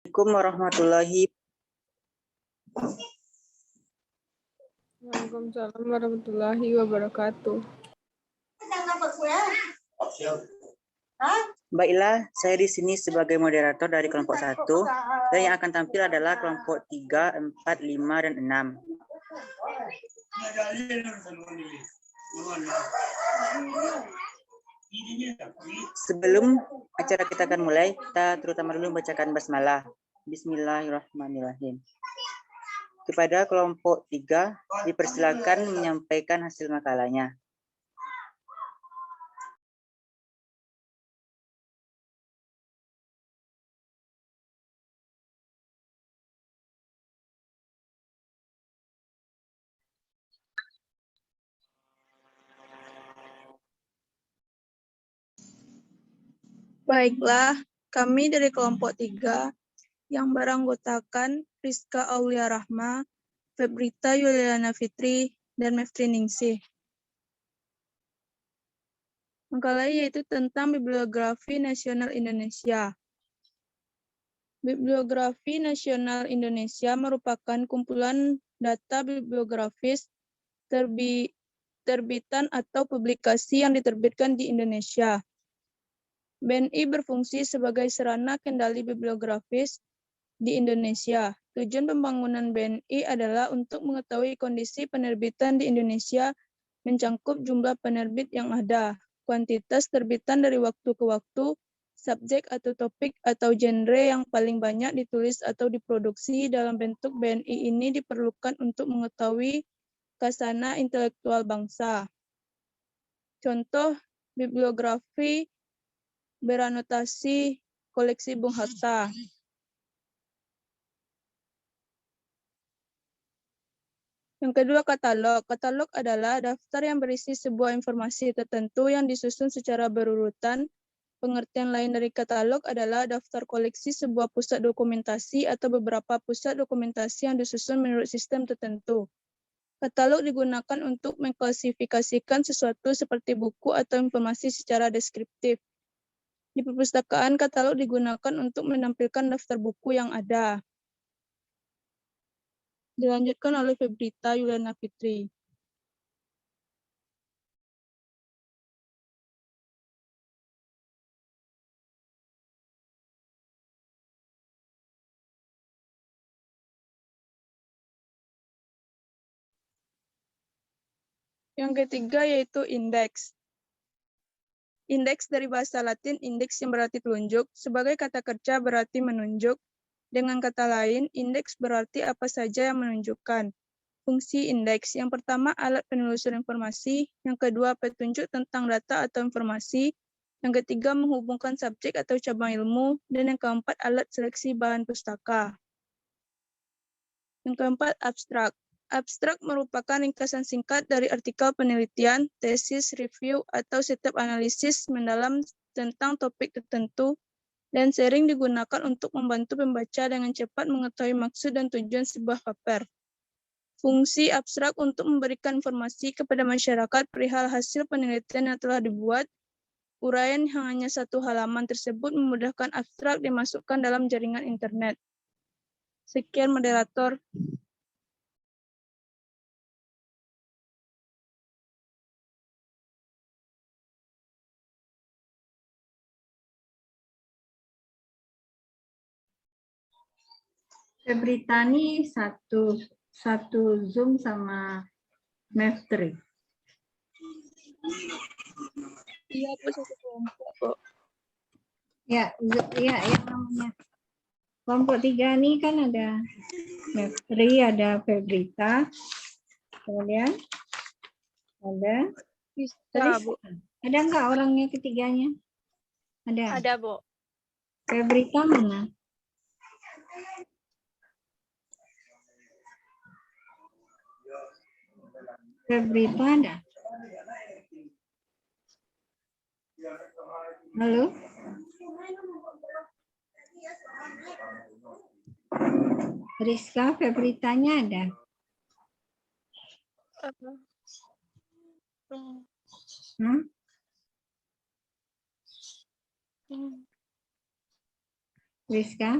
Assalamualaikum warahmatullahi. Waalaikumsalam warahmatullahi wabarakatuh. Baiklah, saya di sini sebagai moderator dari kelompok 1 dan yang akan tampil adalah kelompok 3, 4, 5, dan 6. Sebelum acara kita akan mulai, kita terutama dulu membacakan basmalah. Bismillahirrahmanirrahim. Kepada kelompok 3, dipersilakan menyampaikan hasil makalahnya. Baiklah, kami dari kelompok 3 yang beranggotakan Rizka Aulia Rahma, Febrita Yuliana Fitri, dan Mefri Ningsih. Makalah yaitu tentang Bibliografi Nasional Indonesia. Bibliografi Nasional Indonesia merupakan kumpulan data bibliografis terbitan atau publikasi yang diterbitkan di Indonesia. BNI berfungsi sebagai sarana kendali bibliografis di Indonesia. Tujuan pembangunan BNI adalah untuk mengetahui kondisi penerbitan di Indonesia, mencangkup jumlah penerbit yang ada, kuantitas terbitan dari waktu ke waktu, subjek atau topik atau genre yang paling banyak ditulis atau diproduksi dalam bentuk BNI ini diperlukan untuk mengetahui khazanah intelektual bangsa. Contoh bibliografi beranotasi koleksi Bung Hatta. Yang kedua, katalog. Katalog adalah daftar yang berisi sebuah informasi tertentu yang disusun secara berurutan. Pengertian lain dari katalog adalah daftar koleksi sebuah pusat dokumentasi atau beberapa pusat dokumentasi yang disusun menurut sistem tertentu. Katalog digunakan untuk mengklasifikasikan sesuatu seperti buku atau informasi secara deskriptif. Di perpustakaan, katalog digunakan untuk menampilkan daftar buku yang ada. Dilanjutkan oleh Febrita Yuliana Fitri. Yang ketiga yaitu indeks. Indeks dari bahasa Latin indeks yang berarti telunjuk, sebagai kata kerja berarti menunjuk. Dengan kata lain, indeks berarti apa saja yang menunjukkan. Fungsi indeks, yang pertama alat penelusuran informasi, yang kedua petunjuk tentang data atau informasi, yang ketiga menghubungkan subjek atau cabang ilmu, dan yang keempat alat seleksi bahan pustaka. Yang keempat, abstrak. Abstrak merupakan ringkasan singkat dari artikel penelitian, tesis, review, atau setiap analisis mendalam tentang topik tertentu, dan sering digunakan untuk membantu pembaca dengan cepat mengetahui maksud dan tujuan sebuah paper. Fungsi abstrak untuk memberikan informasi kepada masyarakat perihal hasil penelitian yang telah dibuat. Uraian yang hanya satu halaman tersebut memudahkan abstrak dimasukkan dalam jaringan internet. Sekian moderator. Febritani satu Zoom sama Mevtri. Iya, Bu, satu kelompok, Bu. Ya, yang namanya kelompok 3 nih kan ada Mevtri, ada Febrita, kemudian ada Bisa, Bu. Ada nggak orangnya ketiganya? Ada. Ada, Bu. Febrita mana? Febrita ada? Halo? Rizka, Febritanya ada? Rizka?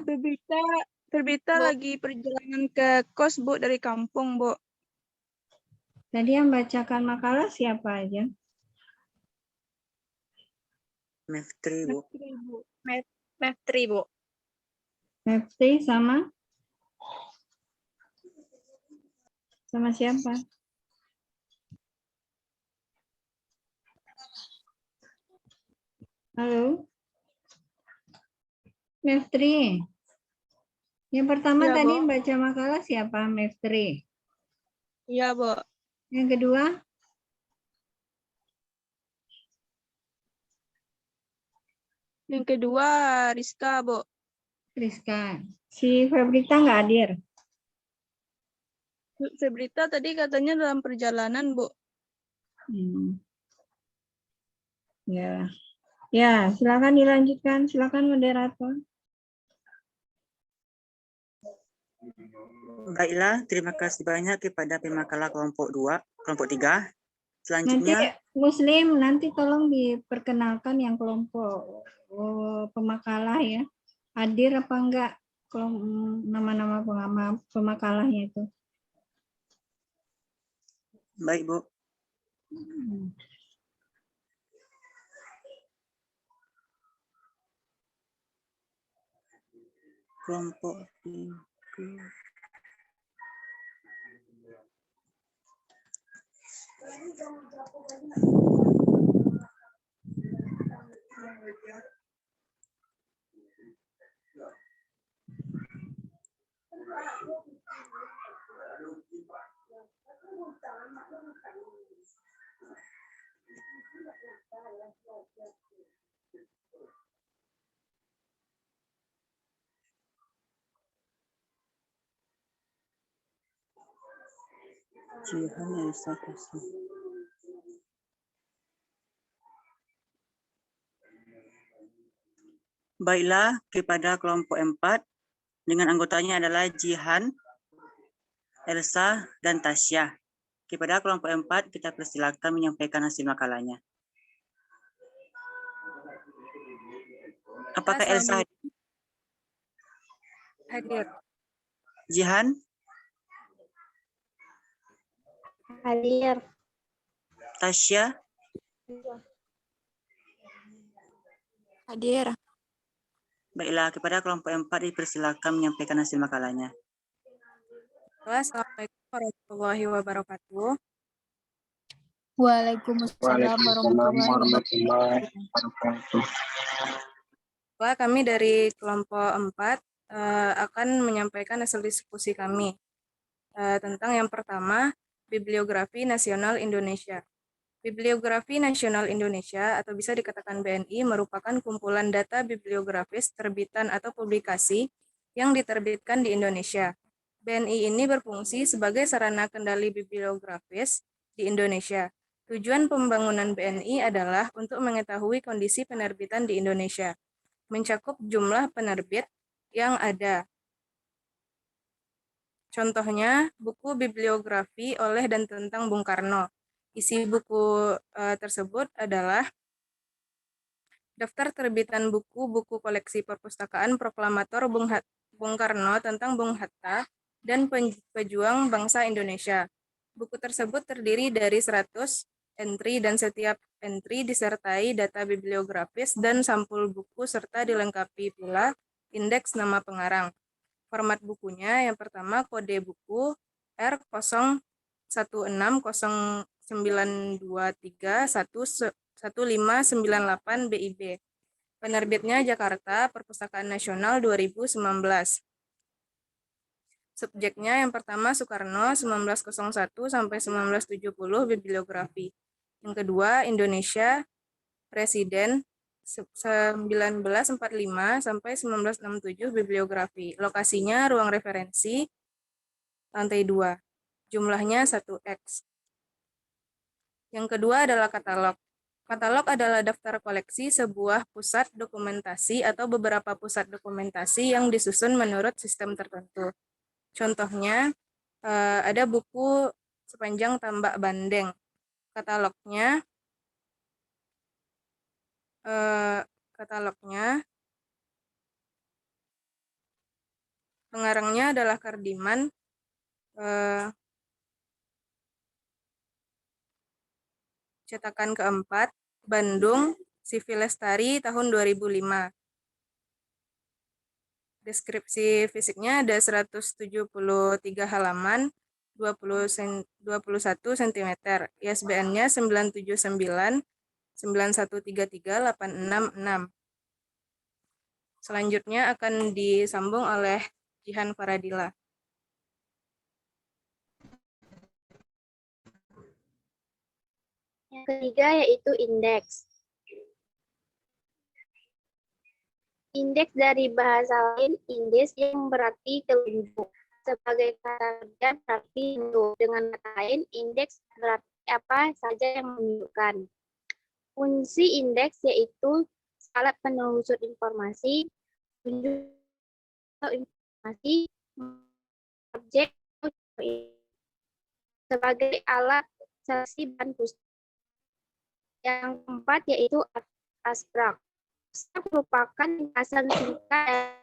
Febrita lagi perjalanan ke kos, Bu, dari kampung, Bu. Tadi yang bacakan makalah siapa aja? Meftri, Bu. Meftri, Bu. Mepti sama siapa? Halo? Meftri. Yang pertama Iya, tadi Bu. baca makalah siapa? Meftri. Iya, Bu. Yang kedua? Yang kedua, Rizka, Bu. Rizka. Si Febrita nggak hadir. Febrita tadi katanya dalam perjalanan, Bu. Ya. Ya, silakan dilanjutkan. Silakan moderator. Baiklah, terima kasih banyak kepada pemakalah kelompok 3. Nanti Selanjutnya, Muslim, nanti tolong diperkenalkan yang kelompok pemakalah ya. Hadir apa enggak nama-nama pemakalahnya itu. baik, Bu. Kelompok 3. Jihan Elsa Tasya. Baiklah, kepada kelompok 4 dengan anggotanya adalah Jihan, Elsa, dan Tasya. Kepada kelompok 4 kita persilakan menyampaikan hasil makalahnya. Apakah Elsa Hadir. Jihan? Hadir. Tasya? Hadir. Baiklah, kepada kelompok 4 dipersilakan menyampaikan hasil makalahnya. Assalamualaikum warahmatullahi wabarakatuh. Waalaikumsalam warahmatullahi wabarakatuh. Kami dari kelompok 4 akan menyampaikan hasil diskusi kami tentang yang pertama, Bibliografi Nasional Indonesia. Bibliografi Nasional Indonesia atau bisa dikatakan BNI merupakan kumpulan data bibliografis terbitan atau publikasi yang diterbitkan di Indonesia. BNI ini berfungsi sebagai sarana kendali bibliografis di Indonesia. Tujuan pembangunan BNI adalah untuk mengetahui kondisi penerbitan di Indonesia, mencakup jumlah penerbit yang ada. Contohnya, buku bibliografi oleh dan tentang Bung Karno. Isi buku tersebut adalah daftar terbitan buku-buku koleksi perpustakaan proklamator Bung Karno tentang Bung Hatta dan pejuang bangsa Indonesia. Buku tersebut terdiri dari 100 entry dan setiap entry disertai data bibliografis dan sampul buku serta dilengkapi pula indeks nama pengarang. Format bukunya yang pertama kode buku R0169231598 BIB. Penerbitnya Jakarta, Perpustakaan Nasional 2019. Subjeknya yang pertama Soekarno 1901 sampai 1970 bibliografi. Yang kedua Indonesia Presiden 1945 sampai 1967 bibliografi. Lokasinya ruang referensi lantai 2. Jumlahnya 1X. Yang kedua adalah katalog. Katalog adalah daftar koleksi sebuah pusat dokumentasi atau beberapa pusat dokumentasi yang disusun menurut sistem tertentu. Contohnya ada buku sepanjang Tambak Bandeng. Katalognya Pengarangnya adalah Kardiman. Cetakan keempat, Bandung, Sivi Lestari, tahun 2005. Deskripsi fisiknya ada 173 halaman, 21 cm. ISBN-nya 979 9133 866. Selanjutnya akan disambung oleh Jihan Faradila. Yang ketiga yaitu indeks. Indeks dari bahasa lain indeks yang berarti telunjuk. Sebagai kata kerja berarti bentuk. Dengan kata lain indeks berarti apa saja yang menunjukkan. Fungsi indeks yaitu alat penelusur informasi, informasi, objek, sebagai alat saksi dan pustaka. Yang keempat yaitu abstrak. Abstrak merupakan ringkasan singkat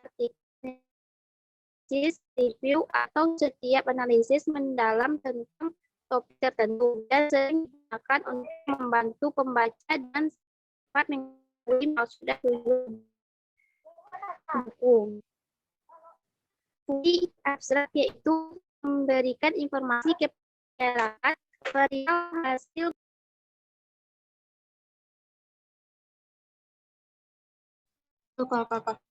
review atau setiap analisis mendalam tentang topik tertentu dan sering digunakan untuk membantu pembaca dan dapat mengetahui maksud dan tujuan buku. Fungsi abstrak yaitu memberikan informasi kepada masyarakat perihal hasil apa-apa.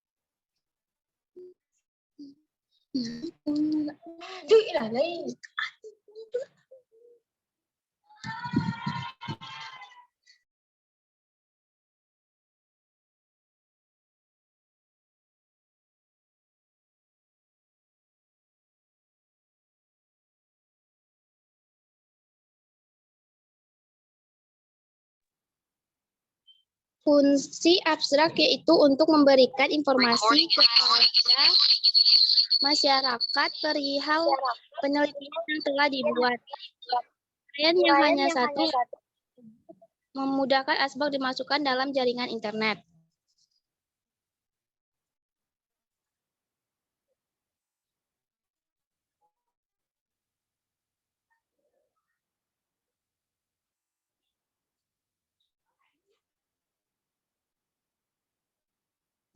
Fungsi abstrak yaitu untuk memberikan informasi kepada masyarakat perihal penelitian yang telah dibuat. Yang hanya satu, memudahkan abstrak dimasukkan dalam jaringan internet.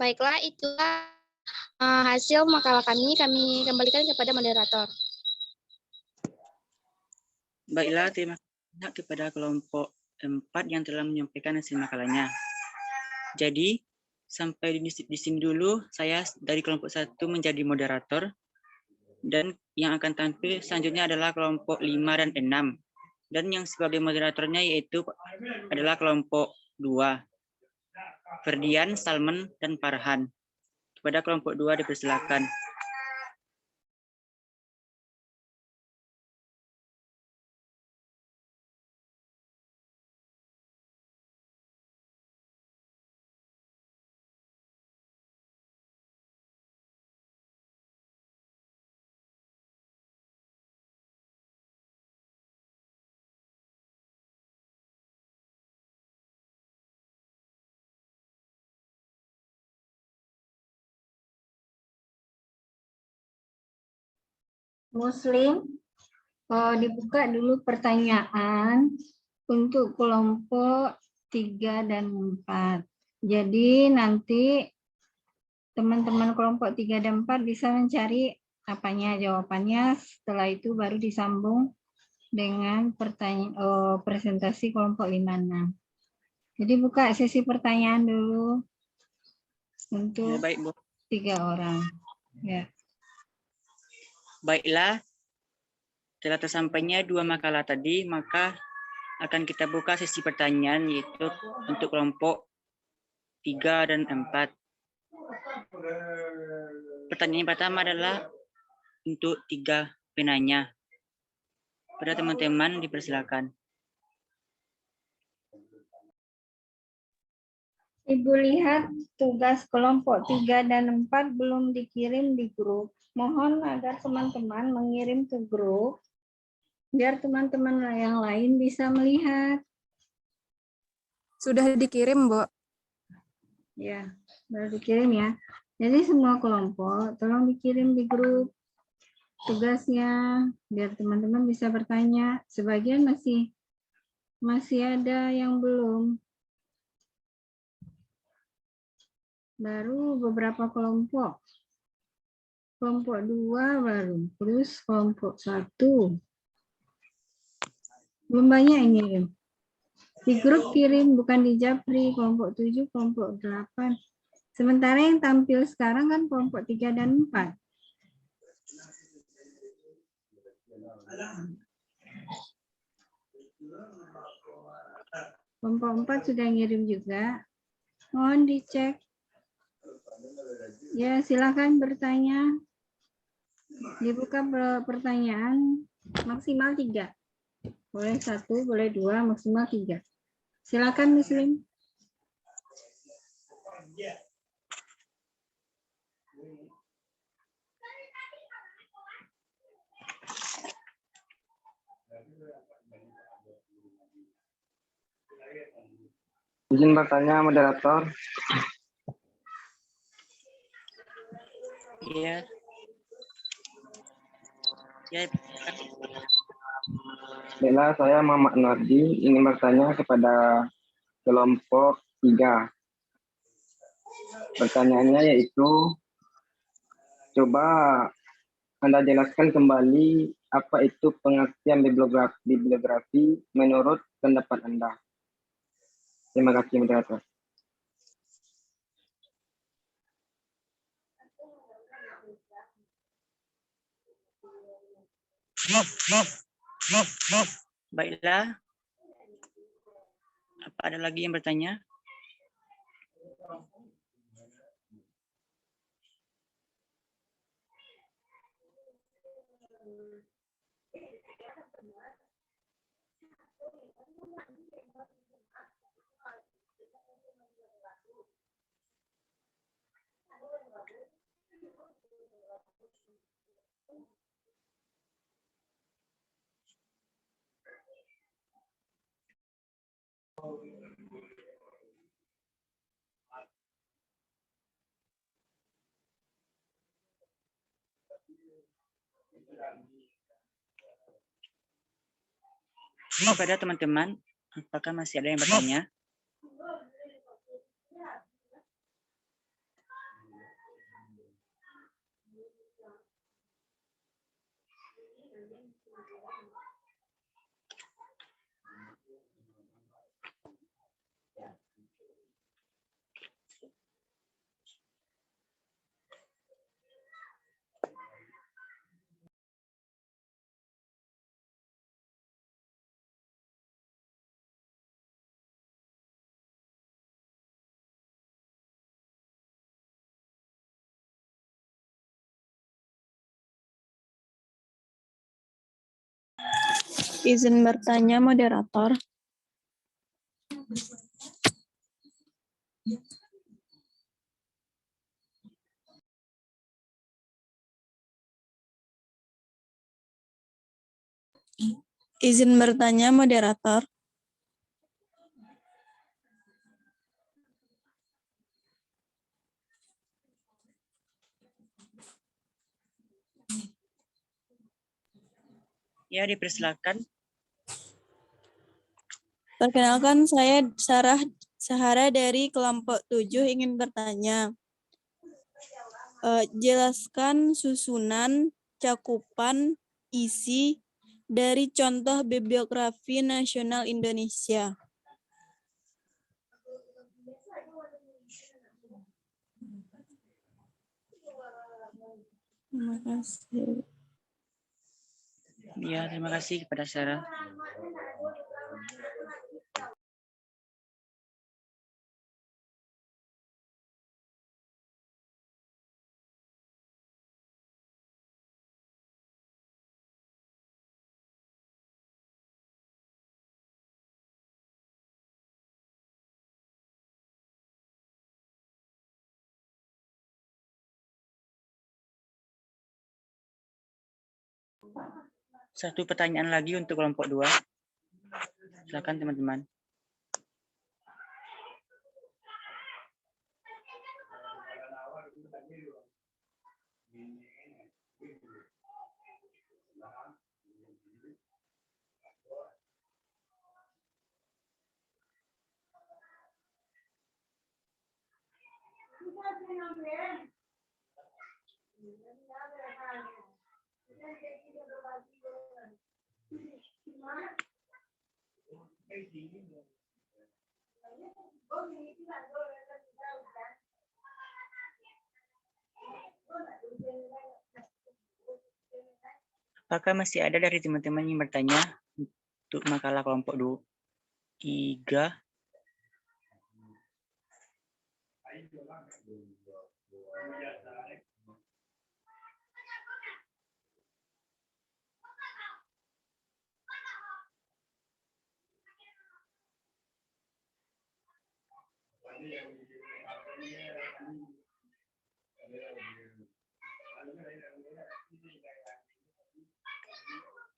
Baiklah, itulah hasil makalah kami kembalikan kepada moderator. Baiklah, terima kasih kepada kelompok 4 yang telah menyampaikan hasil makalahnya. Jadi, sampai di sini dulu saya dari kelompok 1 menjadi moderator. Dan yang akan tampil selanjutnya adalah kelompok 5 dan 6. Dan yang sebagai moderatornya yaitu adalah kelompok 2. Ferdian, Salman, dan Farhan. Kepada kelompok 2 dipersilakan. Muslim, dibuka dulu pertanyaan untuk kelompok 3 dan 4. Jadi nanti teman-teman kelompok 3 dan 4 bisa mencari jawabannya, setelah itu baru disambung dengan presentasi kelompok 5 6. Jadi buka sesi pertanyaan dulu untuk Ya, baik, Bu. 3 orang. Ya. Baiklah, setelah tersampainya 2 makalah tadi, maka akan kita buka sesi pertanyaan yaitu untuk kelompok 3 dan 4. Pertanyaan yang pertama adalah untuk 3 penanya. Pada teman-teman dipersilakan. Ibu lihat tugas kelompok 3 dan 4 belum dikirim di grup. Mohon agar teman-teman mengirim ke grup biar teman-teman yang lain bisa melihat. Sudah dikirim, Bu. Ya, baru dikirim ya. Jadi semua kelompok tolong dikirim di grup tugasnya biar teman-teman bisa bertanya. Sebagian masih ada yang belum. Baru beberapa kelompok. Kelompok 2 baru, terus kelompok 1. Belum banyak yang ngirim. Di grup kirim, bukan di Japri, kelompok 7, kelompok 8. Sementara yang tampil sekarang kan kelompok 3 dan 4. Kelompok 4 sudah ngirim juga. Mohon dicek. Ya, silakan bertanya. Dibuka pertanyaan maksimal 3. Boleh 1, boleh 2, maksimal 3. Silakan Muslim. Izin bertanya, moderator. Iya. Ya, Baiklah, saya Muhammad Nardi ingin bertanya kepada kelompok 3. Pertanyaannya yaitu, coba Anda jelaskan kembali apa itu pengertian bibliografi menurut pendapat Anda. Terima kasih, moderator. baiklah. Apa ada lagi yang bertanya? Kepada teman-teman, apakah masih ada yang bertanya? Izin bertanya, moderator. Izin bertanya, moderator. Ya, dipersilakan. Perkenalkan, saya Sahara dari kelompok 7 ingin bertanya. Jelaskan susunan, cakupan, isi dari contoh bibliografi nasional Indonesia. Terima kasih. Ya, terima kasih kepada Sarah. Satu pertanyaan lagi untuk kelompok 2. Silakan teman-teman. Apakah masih ada dari teman-teman yang bertanya untuk makalah kelompok 3?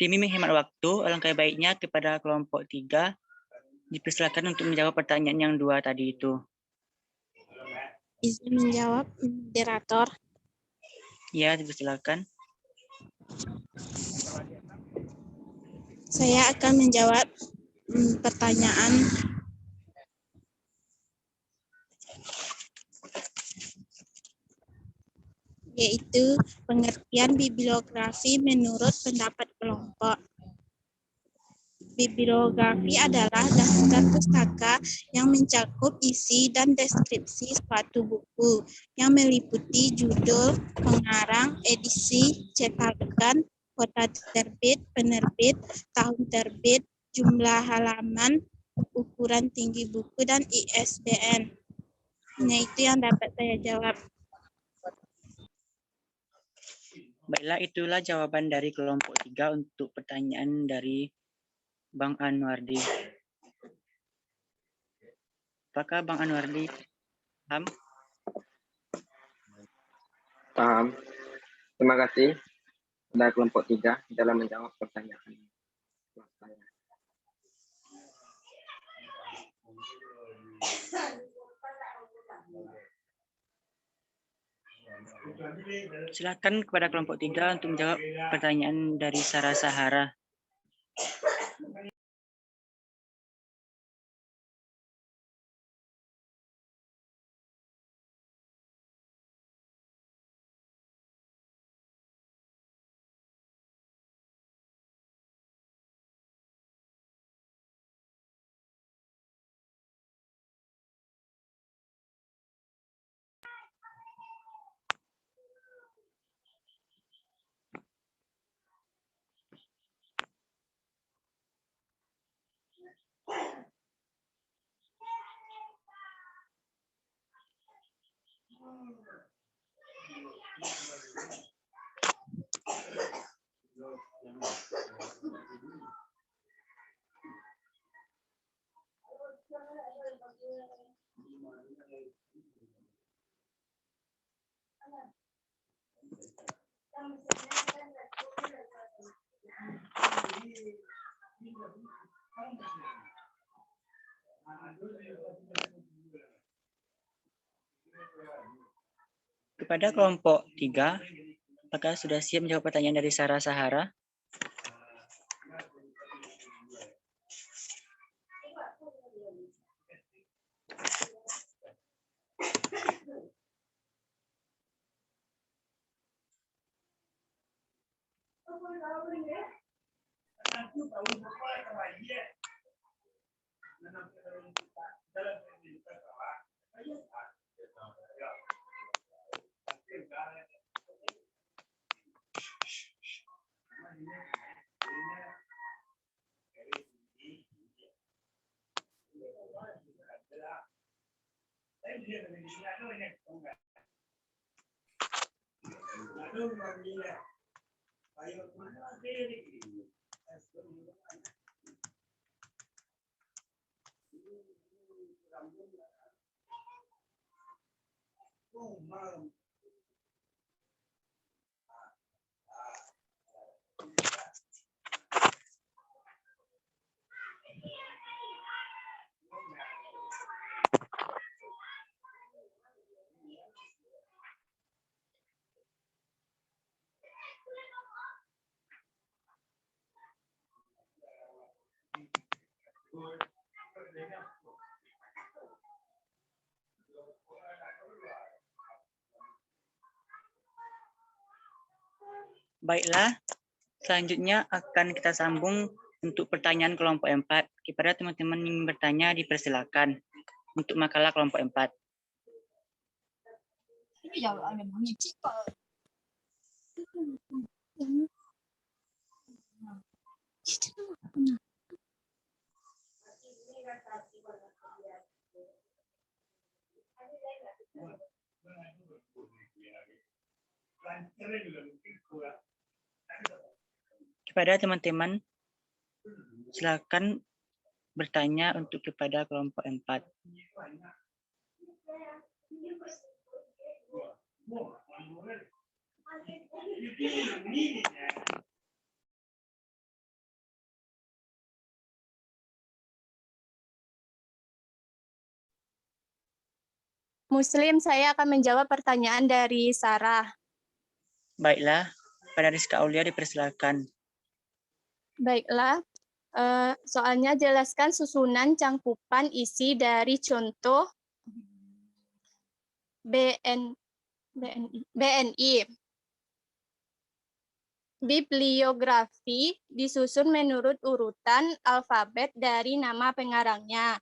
Demi menghemat waktu, alangkah baiknya kepada kelompok 3 dipersilakan untuk menjawab pertanyaan yang 2 tadi itu. Izin menjawab, moderator. Ya, dipersilakan. Saya akan menjawab pertanyaan yaitu pengertian bibliografi menurut pendapat kelompok. Bibliografi adalah daftar pustaka yang mencakup isi dan deskripsi suatu buku yang meliputi judul, pengarang, edisi, cetakan, kota terbit, penerbit, tahun terbit, jumlah halaman, ukuran tinggi buku, dan ISBN. Hanya itu yang dapat saya jawab. Baiklah, itulah jawaban dari kelompok 3 untuk pertanyaan dari Bang Anwardi. Apakah Bang Anwardi paham? Paham. Terima kasih pada kelompok 3 dalam menjawab pertanyaan saya. Silakan kepada kelompok 3 untuk menjawab pertanyaan dari Sarah Sahara. Kepada kelompok 3, apakah sudah siap menjawab pertanyaan dari Sarah Sahara? Baiklah, selanjutnya akan kita sambung untuk pertanyaan kelompok 4. Kepada teman-teman yang ingin bertanya, dipersilakan untuk makalah kelompok 4. Kepada teman-teman, silakan bertanya untuk kepada kelompok 4. Muslim, saya akan menjawab pertanyaan dari Sarah. Baiklah, pada Rizka Aulia dipersilakan. Baiklah, soalnya jelaskan susunan cangkupan isi dari contoh BNI. Bibliografi disusun menurut urutan alfabet dari nama pengarangnya.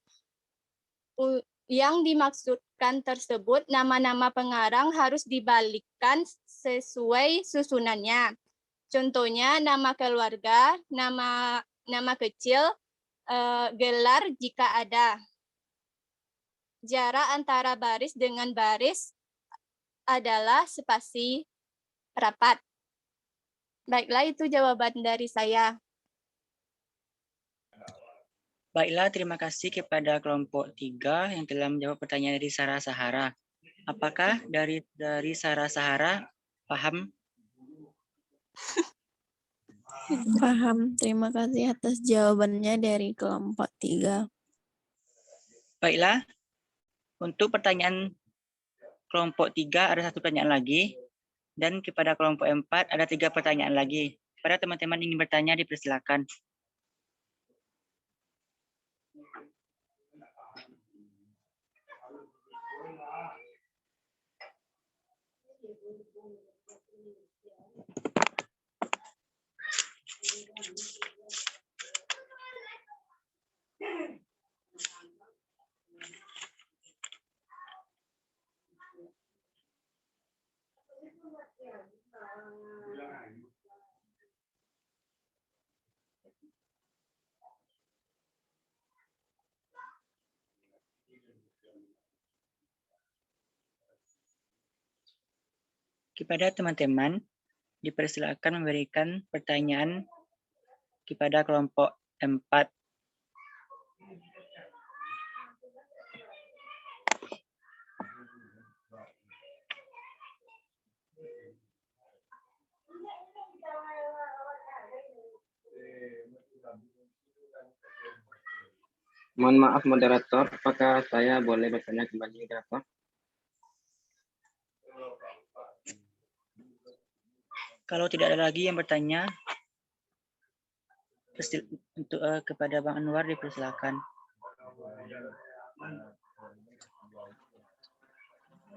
Yang dimaksudkan tersebut, nama-nama pengarang harus dibalikkan sesuai susunannya. Contohnya nama keluarga, nama kecil, gelar jika ada. Jarak antara baris dengan baris adalah spasi rapat. Baiklah, itu jawaban dari saya. Baiklah, terima kasih kepada kelompok 3 yang telah menjawab pertanyaan dari Sarah Sahara. Apakah dari Sarah Sahara paham? Paham. Terima kasih atas jawabannya dari kelompok 3. Baiklah, untuk pertanyaan kelompok 3 ada 1 pertanyaan lagi, dan kepada kelompok 4 ada 3 pertanyaan lagi. Pada teman-teman ingin bertanya, dipersilakan. Kepada teman-teman, dipersilakan memberikan pertanyaan kepada kelompok 4. Mohon maaf moderator, apakah saya boleh bertanya kembali moderator? Kalau tidak ada lagi yang bertanya, untuk kepada Bang Anwar dipersilakan.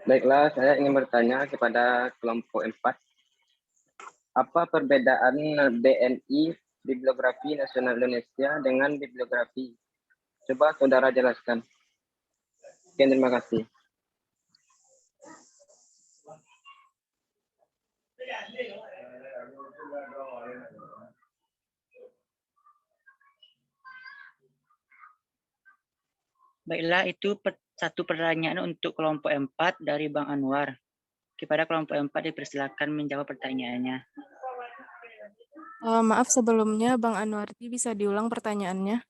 Baiklah, saya ingin bertanya kepada kelompok 4. Apa perbedaan BNI, Bibliografi Nasional Indonesia, dengan bibliografi? Coba saudara jelaskan. Sekian, terima kasih. Baiklah, itu satu pertanyaan untuk kelompok 4 dari Bang Anwar. Kepada kelompok 4 dipersilakan menjawab pertanyaannya. Maaf sebelumnya, Bang Anwardi bisa diulang pertanyaannya?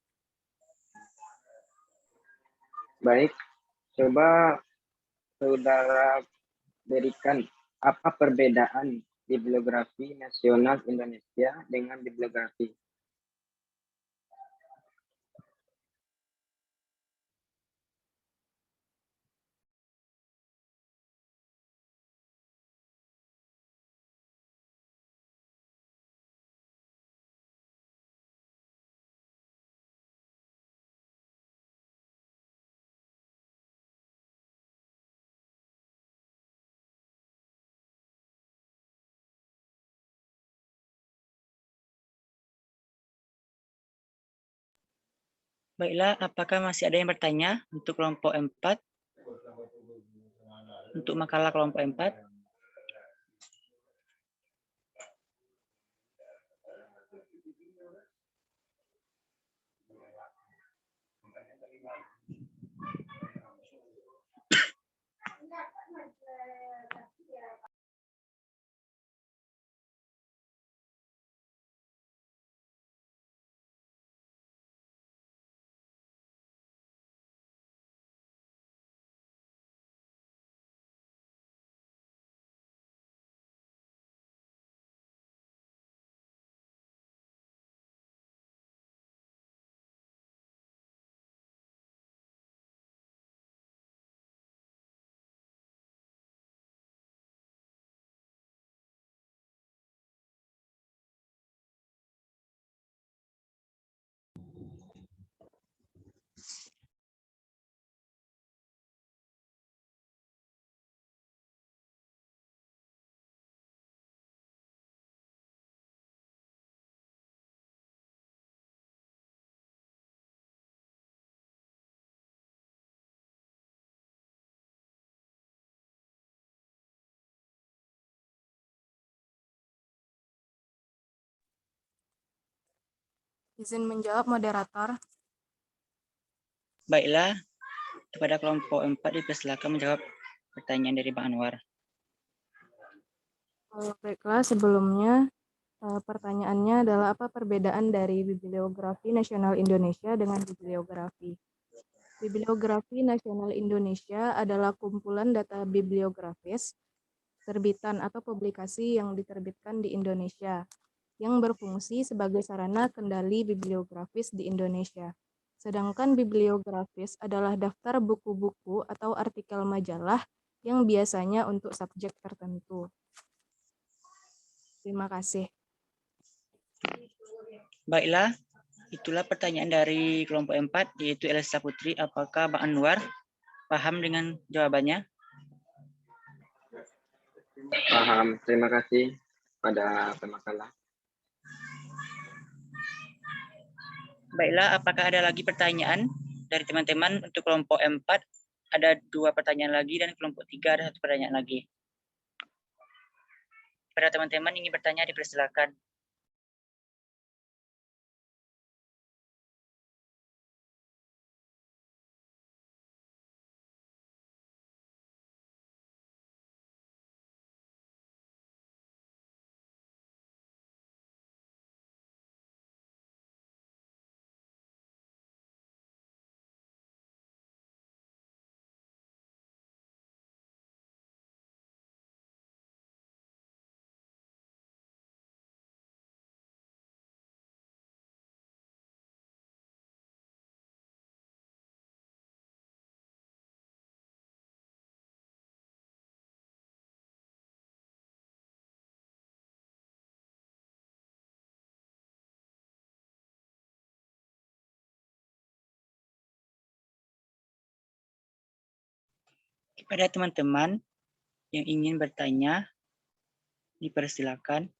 Baik, coba saudara berikan apa perbedaan Bibliografi Nasional Indonesia dengan bibliografi. Baiklah, apakah masih ada yang bertanya untuk kelompok 4? Untuk makalah kelompok 4? Izin menjawab moderator. Baiklah, kepada kelompok 4 dipersilakan menjawab pertanyaan dari Bang Anwar. Baiklah, sebelumnya pertanyaannya adalah apa perbedaan dari Bibliografi Nasional Indonesia dengan bibliografi? Bibliografi Nasional Indonesia adalah kumpulan data bibliografis, terbitan atau publikasi yang diterbitkan di Indonesia, yang berfungsi sebagai sarana kendali bibliografis di Indonesia. Sedangkan bibliografis adalah daftar buku-buku atau artikel majalah yang biasanya untuk subjek tertentu. Terima kasih. Baiklah, itulah pertanyaan dari kelompok 4, yaitu Elsa Putri. Apakah Bang Anwar paham dengan jawabannya? Paham. Terima kasih pada pemakalah. Baiklah, apakah ada lagi pertanyaan dari teman-teman untuk kelompok 4? Ada 2 pertanyaan lagi dan kelompok 3 ada 1 pertanyaan lagi. Pada teman-teman ingin bertanya dipersilakan. Kepada teman-teman yang ingin bertanya, dipersilakan.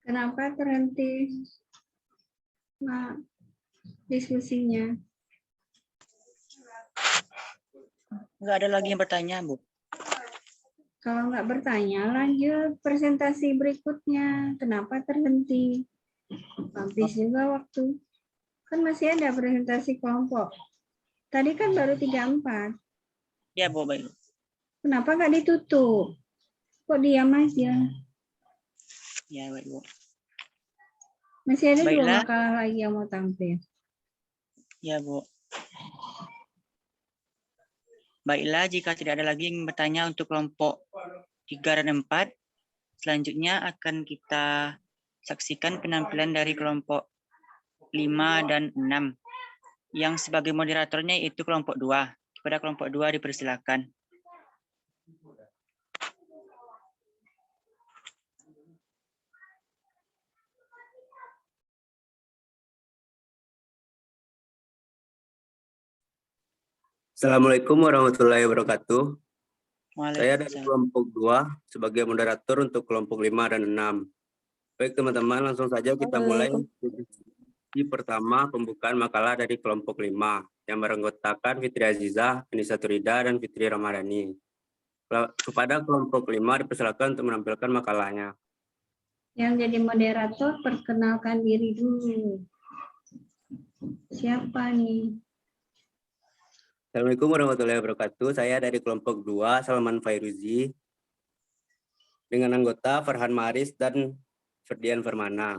Kenapa terhenti diskusinya? Nggak ada lagi yang bertanya, Bu. Kalau nggak bertanya, lanjut presentasi berikutnya. Kenapa terhenti? Habis juga waktu. Kan masih ada presentasi kelompok. Tadi kan baru 3-4. Ya, Bu, baik. Kenapa nggak ditutup? Kok diam aja? Ya, baik, Bu. Masih ada 2 Baiklah. makalah lagi yang mau tampil. Ya, Bu. Baiklah, jika tidak ada lagi yang bertanya untuk kelompok 3 dan 4, selanjutnya akan kita saksikan penampilan dari kelompok 5 dan 6. Yang sebagai moderatornya yaitu kelompok 2. Kepada kelompok 2 dipersilakan. Assalamualaikum warahmatullahi wabarakatuh. Saya dari Waalaikumsalam. kelompok 2 sebagai moderator untuk kelompok 5 dan 6. Baik teman-teman, langsung saja kita mulai. Di pertama, pembukaan makalah dari kelompok 5 yang beranggotakan Fitri Azizah, Anissa Turida, dan Fitri Ramadhani. Kepada kelompok 5 dipersilakan untuk menampilkan makalahnya. Yang jadi moderator, perkenalkan diri dulu. Siapa nih? Assalamualaikum warahmatullahi wabarakatuh. Saya dari kelompok 2, Salman Fairuzi, dengan anggota Farhan Maris dan Ferdian Fermana,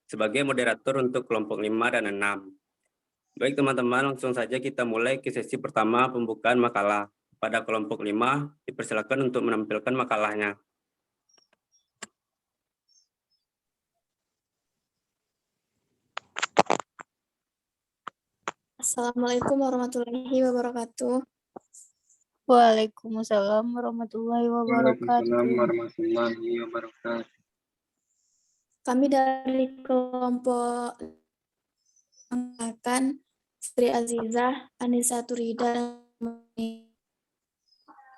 sebagai moderator untuk kelompok 5 dan 6. Baik teman-teman, langsung saja kita mulai ke sesi pertama pembukaan makalah. Pada kelompok 5, dipersilakan untuk menampilkan makalahnya. Assalamualaikum warahmatullahi wabarakatuh. Waalaikumsalam warahmatullahi Waalaikumsalam wabarakatuh. warahmatullahi wabarakatuh. Kami dari kelompok akan Fitri Azizah, Anissa Turida, dan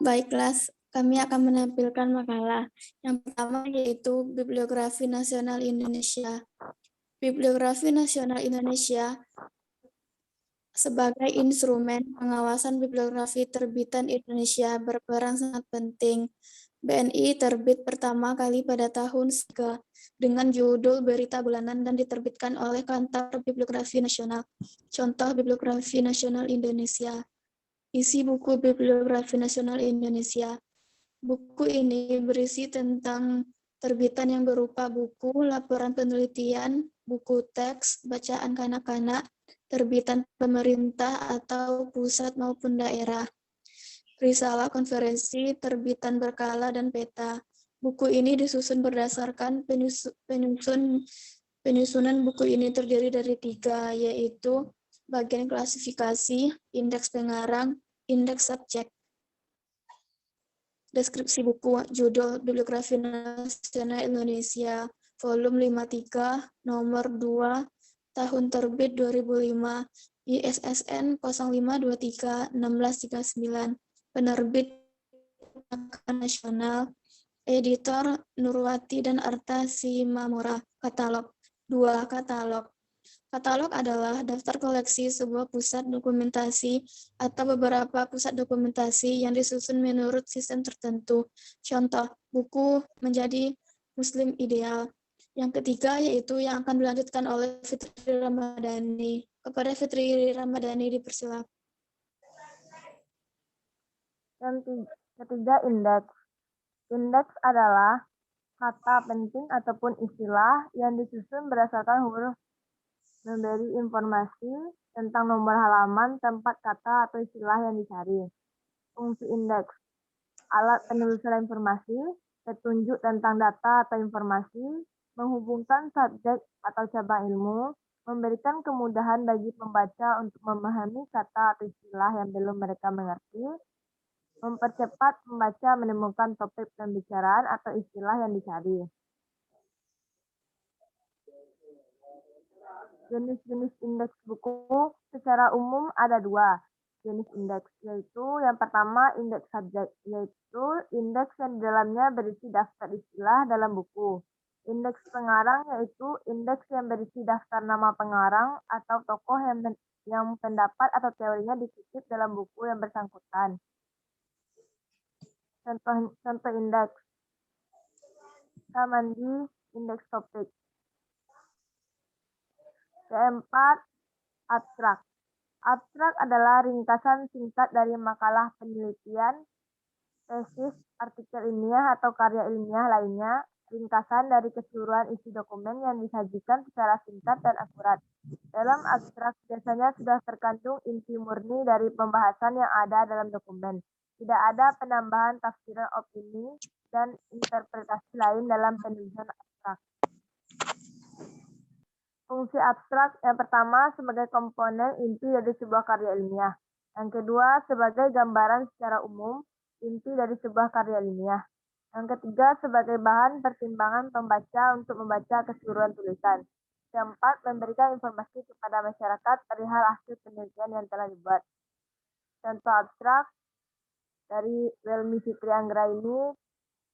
baiklah, kami akan menampilkan makalah. Yang pertama yaitu Bibliografi Nasional Indonesia. Bibliografi Nasional Indonesia sebagai instrumen pengawasan bibliografi terbitan Indonesia berperan sangat penting. BNI terbit pertama kali pada tahun 3 dengan judul Berita Bulanan dan diterbitkan oleh Kantor Bibliografi Nasional. Contoh Bibliografi Nasional Indonesia. Isi buku Bibliografi Nasional Indonesia. Buku ini berisi tentang terbitan yang berupa buku, laporan penelitian, buku teks, bacaan kanak-kanak, terbitan pemerintah atau pusat maupun daerah, risalah konferensi, terbitan berkala, dan peta. Buku ini disusun berdasarkan penyusunan buku ini terdiri dari 3, yaitu bagian klasifikasi, indeks pengarang, indeks subjek. Deskripsi buku, judul Bibliografi Nasional Indonesia, volume 53, nomor 2, tahun terbit 2005, ISSN 05231639, penerbit Nasional, editor Nurwati dan Arta Simamora. Katalog. 2. Katalog. Katalog adalah daftar koleksi sebuah pusat dokumentasi atau beberapa pusat dokumentasi yang disusun menurut sistem tertentu. Contoh, buku menjadi Muslim ideal. Yang ketiga yaitu yang akan dilanjutkan oleh Fitri Ramadhani. Kepada Fitri Ramadhani dipersilakan. Yang ketiga, indeks. Indeks adalah kata penting ataupun istilah yang disusun berdasarkan huruf, memberi informasi tentang nomor halaman, tempat kata atau istilah yang dicari. Fungsi indeks, alat penelusuran informasi, petunjuk tentang data atau informasi, menghubungkan subjek atau cabang ilmu, memberikan kemudahan bagi pembaca untuk memahami kata atau istilah yang belum mereka mengerti, mempercepat pembaca menemukan topik pembicaraan atau istilah yang dicari. Jenis-jenis indeks buku secara umum ada 2 jenis indeks, yaitu yang pertama indeks subjek, yaitu indeks yang di dalamnya berisi daftar istilah dalam buku. Indeks pengarang yaitu indeks yang berisi daftar nama pengarang atau tokoh yang pendapat atau teorinya dikutip dalam buku yang bersangkutan. Contoh indeks. Kamandi, indeks topik. Keempat, abstrak. Abstrak adalah ringkasan singkat dari makalah penelitian, tesis, artikel ilmiah atau karya ilmiah lainnya, ringkasan dari keseluruhan isi dokumen yang disajikan secara singkat dan akurat. Dalam abstrak biasanya sudah terkandung inti murni dari pembahasan yang ada dalam dokumen. Tidak ada penambahan tafsiran opini dan interpretasi lain dalam penulisan abstrak. Fungsi abstrak yang pertama sebagai komponen inti dari sebuah karya ilmiah. Yang kedua sebagai gambaran secara umum inti dari sebuah karya ilmiah. Yang ketiga sebagai bahan pertimbangan pembaca untuk membaca keseluruhan tulisan. Keempat, memberikan informasi kepada masyarakat perihal hasil penelitian yang telah dibuat. Contoh abstrak dari Welmi Fitri Anggraini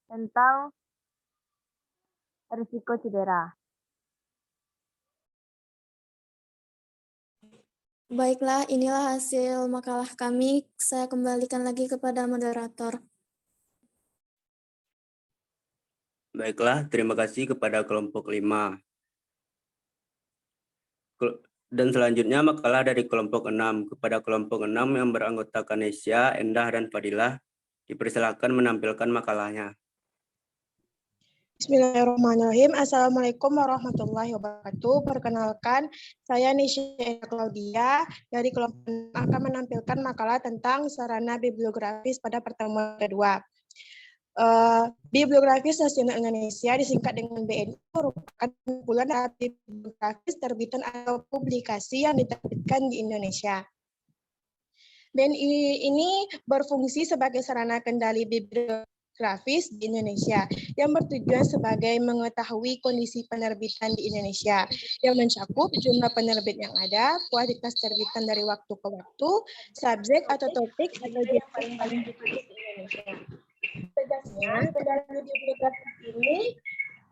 tentang risiko cedera. Baiklah, inilah hasil makalah kami. Saya kembalikan lagi kepada moderator. Baiklah, terima kasih kepada kelompok 5. Dan selanjutnya makalah dari kelompok 6. Kepada kelompok 6 yang beranggotakan Nesya, Endah, dan Fadilah, dipersilakan menampilkan makalahnya. Bismillahirrahmanirrahim. Assalamualaikum warahmatullahi wabarakatuh. Perkenalkan, saya Nisha Claudia dari kelompok 6 akan menampilkan makalah tentang sarana bibliografis pada pertemuan kedua. Bibliografis Nasional Indonesia disingkat dengan BNI merupakan kumpulan arti bibliografis terbitan atau publikasi yang diterbitkan di Indonesia. BNI ini berfungsi sebagai sarana kendali bibliografis di Indonesia yang bertujuan sebagai mengetahui kondisi penerbitan di Indonesia yang mencakup jumlah penerbit yang ada, kualitas terbitan dari waktu ke waktu, subjek atau topik atau jenis paling ditulis di Indonesia. Tegasnya, kendali bibliografis ini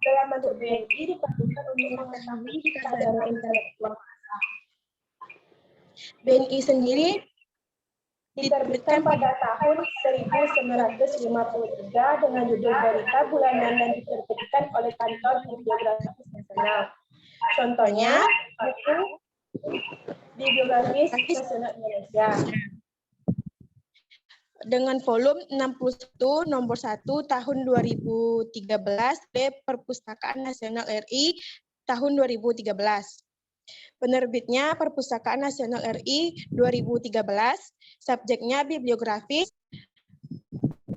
dalam bentuk BNI diperlukan untuk mengetahui kesadaran intelektual. BNI sendiri diterbitkan pada tahun 1953 dengan judul Berita Bulanan dan diterbitkan oleh Kantor Bibliografis Nasional. Contohnya, buku Bibliografis Nasional Indonesia. Dengan volume 61 nomor 1 tahun 2013 Perpustakaan Nasional RI tahun 2013. Penerbitnya Perpustakaan Nasional RI 2013, subjeknya bibliografis.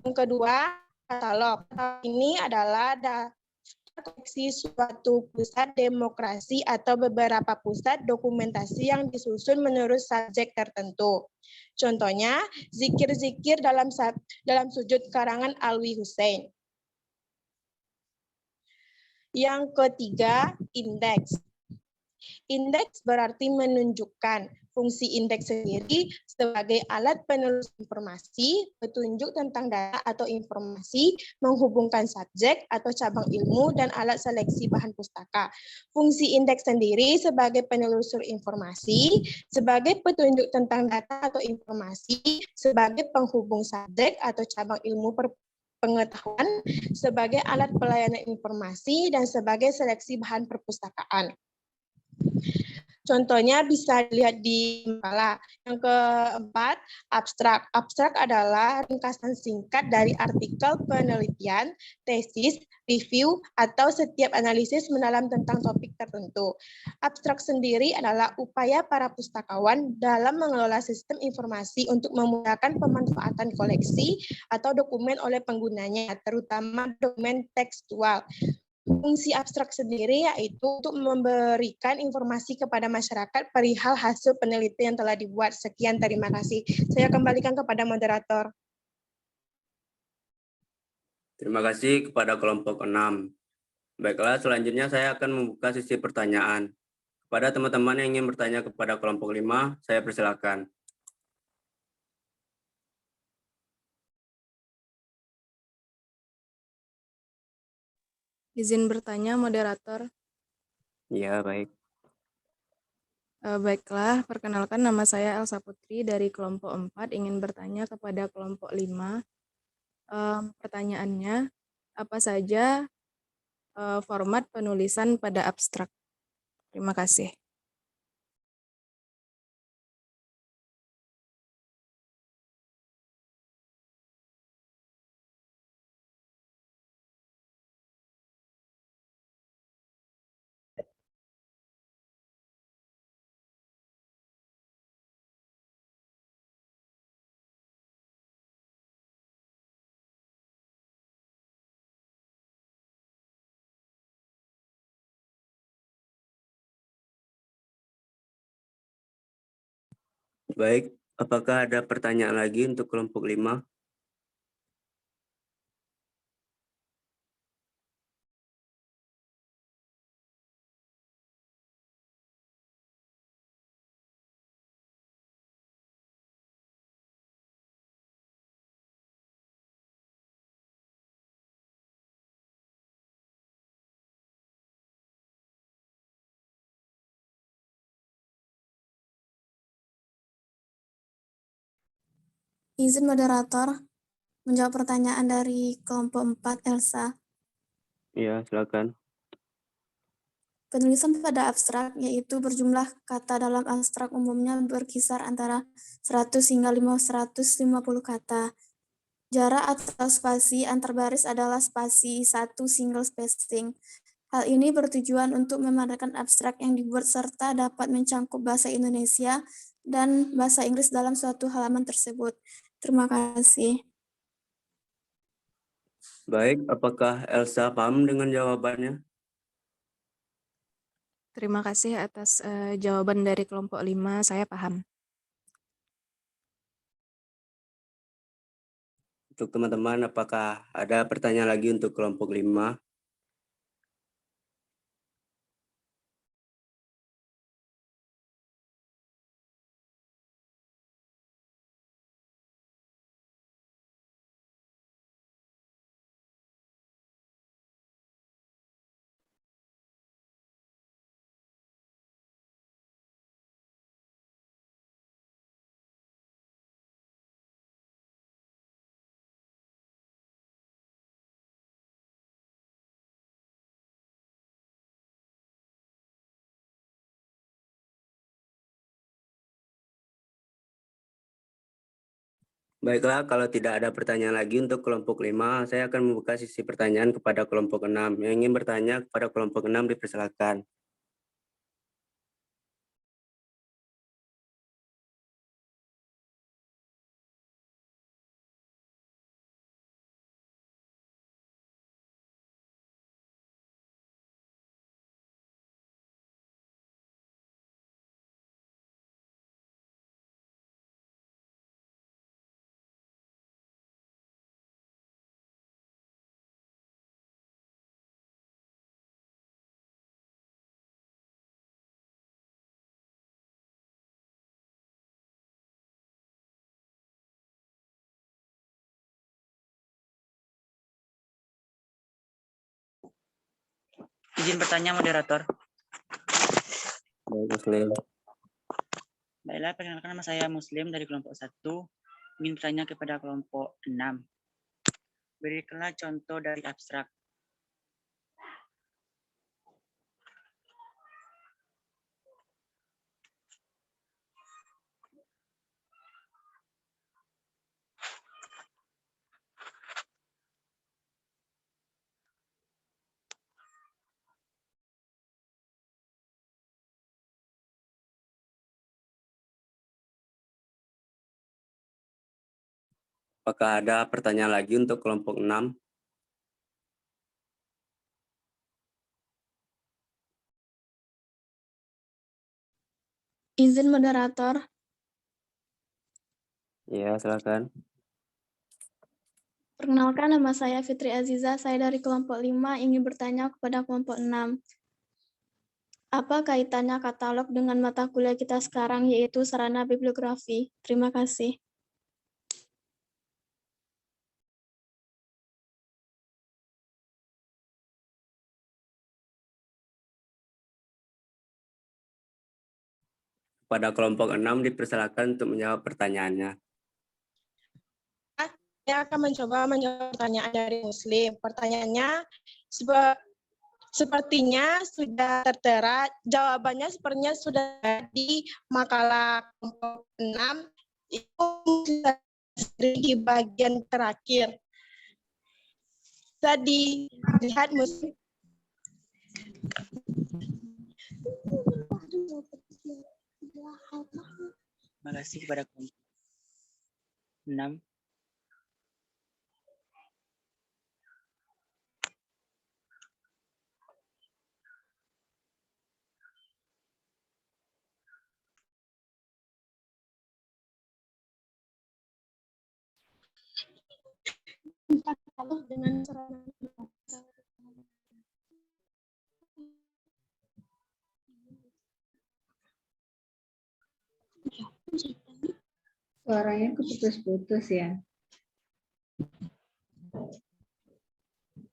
Yang kedua, katalog. Ini adalah koleksi suatu pusat demokrasi atau beberapa pusat dokumentasi yang disusun menurut subjek tertentu. Contohnya, zikir-zikir dalam sujud karangan Alwi Hussein. Yang ketiga, indeks. Indeks berarti menunjukkan. Fungsi indeks sendiri sebagai alat penulis informasi, petunjuk tentang data atau informasi, menghubungkan subjek atau cabang ilmu, dan alat seleksi bahan pustaka. Fungsi indeks sendiri sebagai penelusur informasi, sebagai petunjuk tentang data atau informasi, sebagai penghubung subjek atau cabang ilmu pengetahuan, sebagai alat pelayanan informasi, dan sebagai seleksi bahan perpustakaan. Contohnya bisa dilihat di makalah. Yang keempat, abstrak. Abstrak adalah ringkasan singkat dari artikel penelitian, tesis, review, atau setiap analisis mendalam tentang topik tertentu. Abstrak sendiri adalah upaya para pustakawan dalam mengelola sistem informasi untuk memudahkan pemanfaatan koleksi atau dokumen oleh penggunanya, terutama dokumen tekstual. Fungsi abstrak sendiri yaitu untuk memberikan informasi kepada masyarakat perihal hasil penelitian yang telah dibuat. Sekian, terima kasih. Saya kembalikan kepada moderator. Terima kasih kepada kelompok 6. Baiklah, selanjutnya saya akan membuka sesi pertanyaan. Kepada teman-teman yang ingin bertanya kepada kelompok 5, saya persilakan. Izin bertanya, moderator. Ya, baik. Baiklah, perkenalkan nama saya Elsa Putri dari kelompok 4, ingin bertanya kepada kelompok 5. Pertanyaannya, apa saja format penulisan pada abstrak? Terima kasih. Baik, apakah ada pertanyaan lagi untuk kelompok 5? Izin moderator menjawab pertanyaan dari kelompok 4, Elsa. Ya, silakan. Penulisan pada abstrak yaitu berjumlah kata dalam abstrak umumnya berkisar antara 100 hingga 150 kata. Jarak atau spasi antar baris adalah spasi 1 single spacing. Hal ini bertujuan untuk memadatkan abstrak yang dibuat serta dapat mencangkup bahasa Indonesia dan bahasa Inggris dalam suatu halaman tersebut. Terima kasih. Baik, apakah Elsa paham dengan jawabannya? Terima kasih atas jawaban dari kelompok 5, saya paham. Untuk teman-teman, apakah ada pertanyaan lagi untuk kelompok 5? Baiklah, kalau tidak ada pertanyaan lagi untuk kelompok 5, saya akan membuka sesi pertanyaan kepada kelompok 6. Yang ingin bertanya kepada kelompok 6 dipersilakan. Izin bertanya, moderator. Baik, Muslim. Baiklah, perkenalkan nama saya Muslim dari kelompok 1. Ingin bertanya kepada kelompok 6. Berikanlah contoh dari abstrak. Apakah ada pertanyaan lagi untuk kelompok 6? Izin moderator. Ya, silakan. Perkenalkan, nama saya Fitri Aziza, saya dari kelompok 5 ingin bertanya kepada kelompok 6. Apa kaitannya katalog dengan mata kuliah kita sekarang yaitu sarana bibliografi? Terima kasih. Pada kelompok 6 dipersilakan untuk menjawab pertanyaannya. Saya akan mencoba menjawab pertanyaan dari Muslim. Pertanyaannya sepertinya sudah tertera, jawabannya sepertinya sudah di makalah kelompok 6, itu di bagian terakhir. Bisa dilihat Muslim. Terima kasih kepada kelompok 6. Dengan sarana Suaranya keputus-putus ya.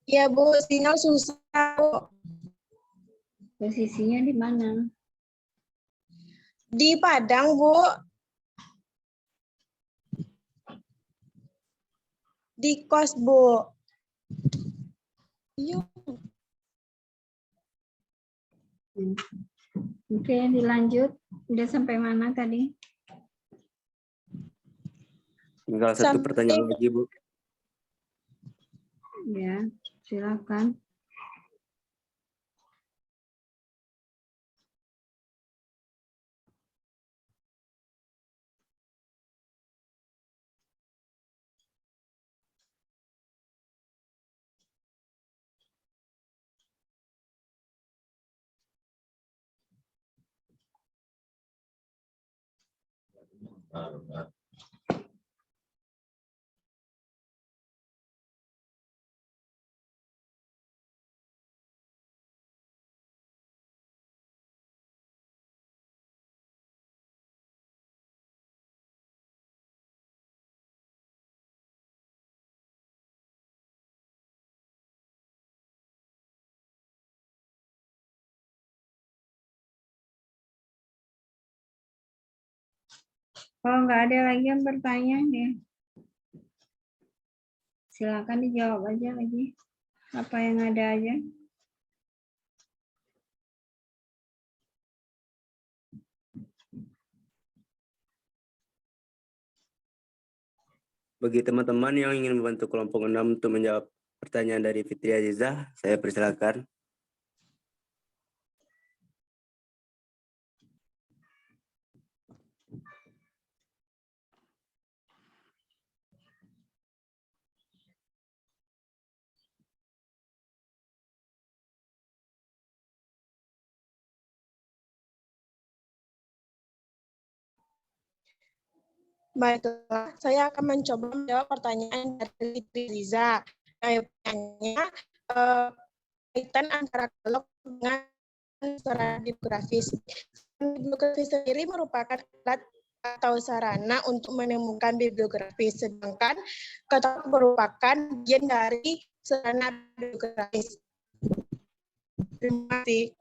Iya Bu, sinyal susah Bu. Posisinya di mana? Di Padang Bu. Di kos Bu. Iya. Oke, dilanjut. Udah sampai mana tadi? Tinggal satu pertanyaan lagi, Bu. Ya, silakan. Kalau nggak ada lagi yang bertanya nih, silakan dijawab aja lagi. Apa yang ada aja. Bagi teman-teman yang ingin membantu kelompok 6 untuk menjawab pertanyaan dari Fitri Azizah, saya persilakan. Baiklah, saya akan mencoba menjawab pertanyaan dari Riza. Pertanyaannya, kaitan antara katalog dengan sarana bibliografis. Bibliografis sendiri merupakan alat atau sarana untuk menemukan bibliografis, sedangkan katalog merupakan bagian dari sarana bibliografis. Terima kasih.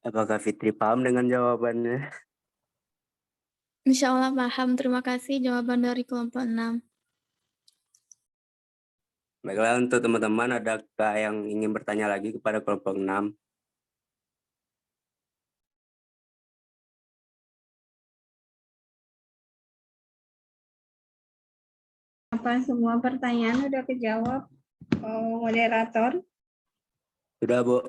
Apakah Fitri paham dengan jawabannya? Insya Allah paham. Terima kasih jawaban dari kelompok 6. Baiklah, untuk teman-teman, adakah yang ingin bertanya lagi kepada kelompok 6? Apa semua pertanyaan udah kejawab, moderator? Sudah, Bu.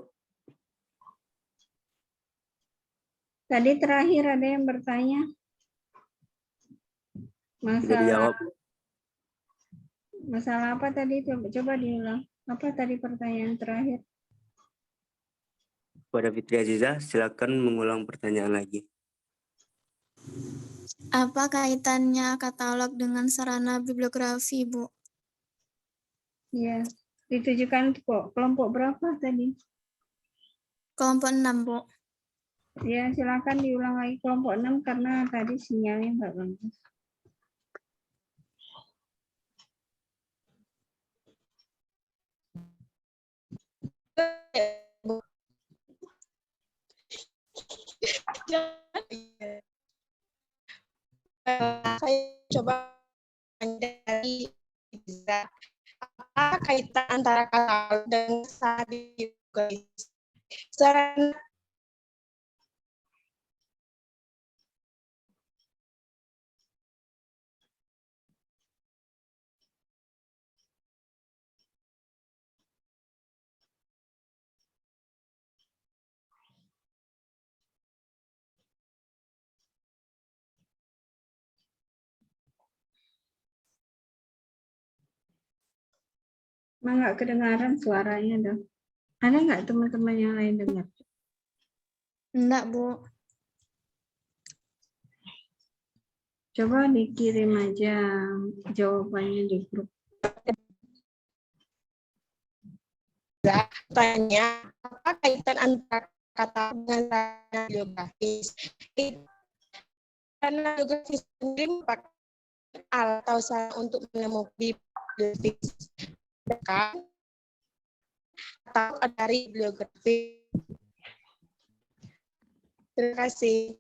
Tadi terakhir ada yang bertanya. Sudah dijawab. Masalah apa tadi? Coba diulang. Apa tadi pertanyaan terakhir? Kepada Fitri Azizah, silakan mengulang pertanyaan lagi. Apa kaitannya katalog dengan sarana bibliografi, Bu? Ya, ditujukan kok kelompok berapa tadi? Kelompok 6, Bu. Ya, silakan diulang lagi kelompok 6 karena tadi sinyalnya nggak bagus. Saya coba dari apa kaitan antara kata dan sadi. Emang nggak kedengaran suaranya dong. Ada nggak teman-teman yang lain dengar? Enggak, Bu. Coba dikirim aja jawabannya di grup. Tanya apa kaitan antara kata dengan sarana geografis? Sarana geografis sendiri merupakan alat atau sarana untuk menemukan bibliografis atau dari bibliografi. Terima kasih.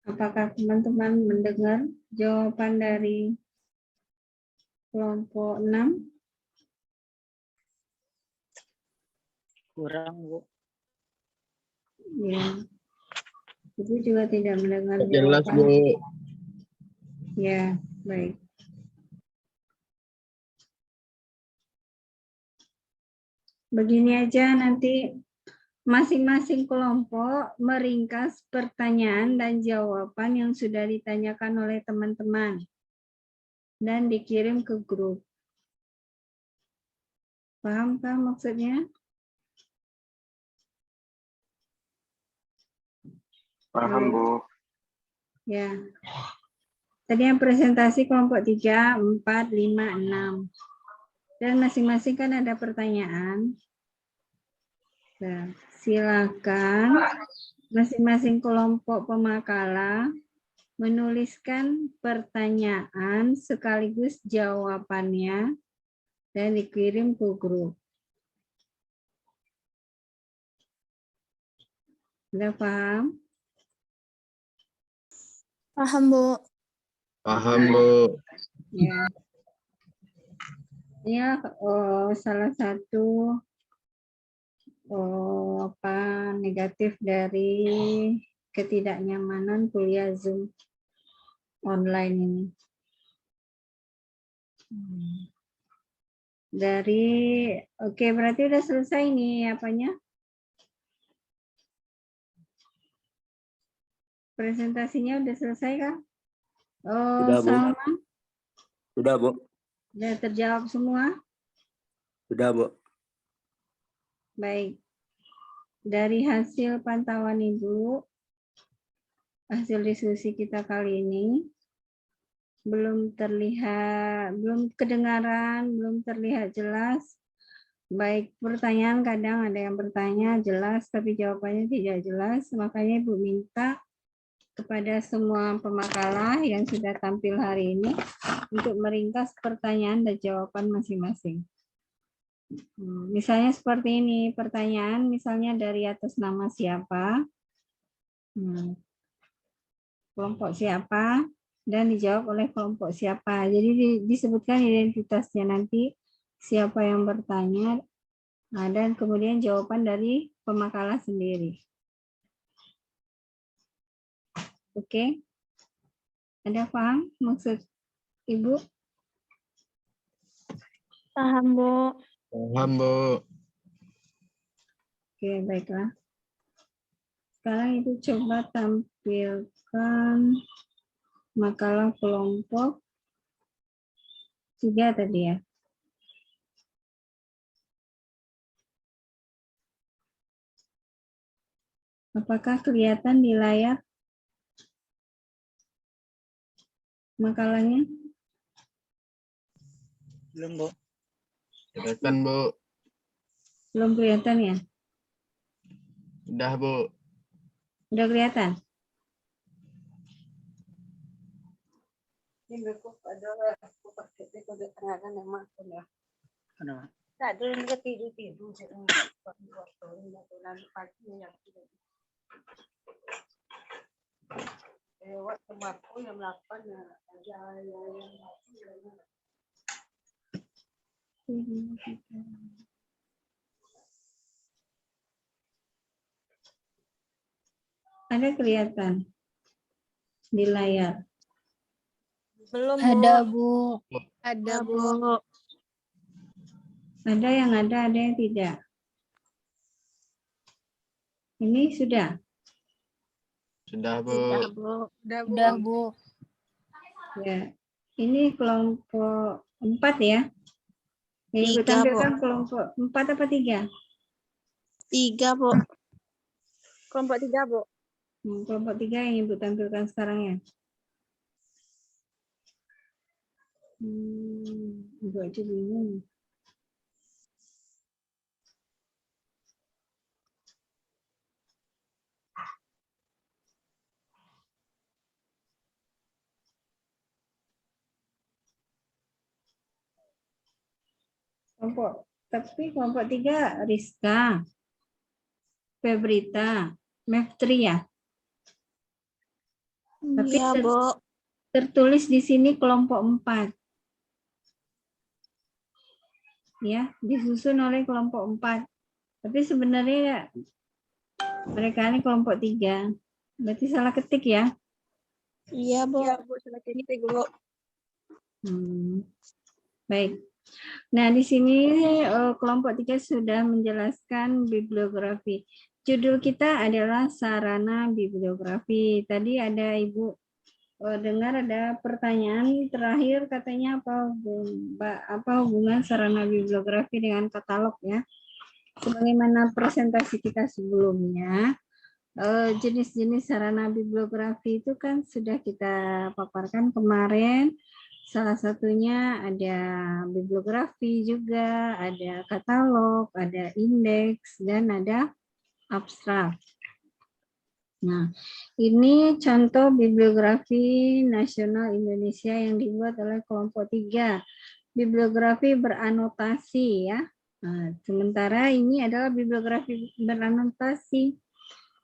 Apakah teman-teman mendengar jawaban dari kelompok 6? Kurang, Bu. Ya. Ibu juga tidak mendengar Jelas, jawaban. Bu. Ya, baik. Begini aja, nanti masing-masing kelompok meringkas pertanyaan dan jawaban yang sudah ditanyakan oleh teman-teman dan dikirim ke grup. Pahamkah maksudnya? Paham, Bu. Ya. Tadi yang presentasi kelompok 3, 4, 5, 6. Dan masing-masing kan ada pertanyaan. Nah, silakan masing-masing kelompok pemakalah menuliskan pertanyaan sekaligus jawabannya dan dikirim ke grup. Sudah paham? Paham, Bu. Paham, Bu. Ya. Ini salah satu negatif dari ketidaknyamanan kuliah Zoom online ini. Oke, berarti udah selesai nih apanya? Presentasinya udah selesai kan? Sudah, Bu. Salman? Sudah, Bu. Udah terjawab semua? Sudah, Bu. Baik. Dari hasil pantauan Ibu, hasil diskusi kita kali ini, belum terlihat, belum kedengaran, belum terlihat jelas. Baik, pertanyaan kadang ada yang bertanya jelas, tapi jawabannya tidak jelas. Makanya Ibu minta kepada semua pemakalah yang sudah tampil hari ini untuk meringkas pertanyaan dan jawaban masing-masing. Misalnya seperti ini, pertanyaan misalnya dari atas nama siapa, kelompok siapa, dan dijawab oleh kelompok siapa. Jadi disebutkan identitasnya nanti, siapa yang bertanya, dan kemudian jawaban dari pemakalah sendiri. Oke? Ada paham maksud Ibu? Paham, Bu. Paham, Bu. Oke, baiklah. Sekarang Ibu coba tampilkan makalah kelompok 3 tadi ya. Apakah kelihatan di layar makalahnya? Belum, Bu. Silakan, Bu. Belum kelihatan ya? Udah, Bu. Udah kelihatan? Ada. Ada kelihatan di layar? Belum, Ada, Bu. Bu. Ada, Bu. Ada yang ada yang tidak. Ini sudah. Sudah, Bu. Udah, Bu. Udah, Bu. Udah, Bu. Ya. Ini kelompok 4 ya. Yang Ibu 3, Bu. tampilkan kelompok 4 apa 3? 3, Bu. Kelompok 3, Bu. Kelompok 3 yang Ibu tampilkan sekarang ya. Ibu aja bingung. Kelompok 3 Rizka, Febrita, Meftri ya. Tapi Iya, Bu. tertulis di sini kelompok 4. Ya, disusun oleh kelompok 4. Tapi sebenarnya mereka ini kelompok 3. Berarti salah ketik ya. Iya, Bu. Iya, Bu. Salah ketik, Bu. Baik. Nah, di sini kelompok 3 sudah menjelaskan bibliografi. Judul kita adalah sarana bibliografi. Tadi ada Ibu dengar ada pertanyaan terakhir katanya apa hubungan sarana bibliografi dengan katalog ya. Sebagaimana presentasi kita sebelumnya, jenis-jenis sarana bibliografi itu kan sudah kita paparkan kemarin. Salah satunya ada bibliografi juga, ada katalog, ada indeks, dan ada abstrak. Nah, ini contoh bibliografi nasional Indonesia yang dibuat oleh kelompok 3. Bibliografi beranotasi ya. Nah, sementara ini adalah bibliografi beranotasi.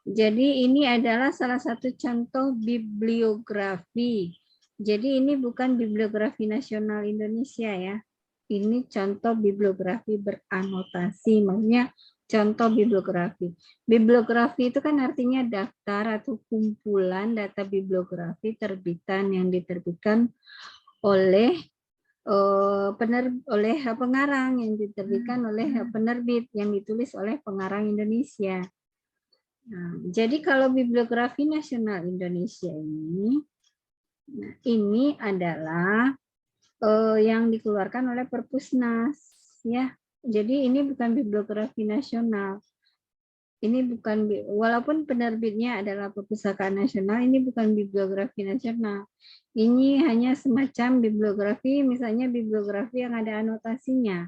Jadi ini adalah salah satu contoh bibliografi. Jadi ini bukan bibliografi nasional Indonesia ya. Ini contoh bibliografi beranotasi, maksudnya contoh bibliografi. Bibliografi itu kan artinya daftar atau kumpulan data bibliografi terbitan yang diterbitkan oleh pengarang, yang diterbitkan oleh penerbit, yang ditulis oleh pengarang Indonesia. Nah, jadi kalau bibliografi nasional Indonesia ini adalah yang dikeluarkan oleh Perpusnas ya. Jadi ini bukan bibliografi nasional. Ini bukan, walaupun penerbitnya adalah Perpustakaan Nasional, ini bukan bibliografi nasional. Ini hanya semacam bibliografi, misalnya bibliografi yang ada anotasinya.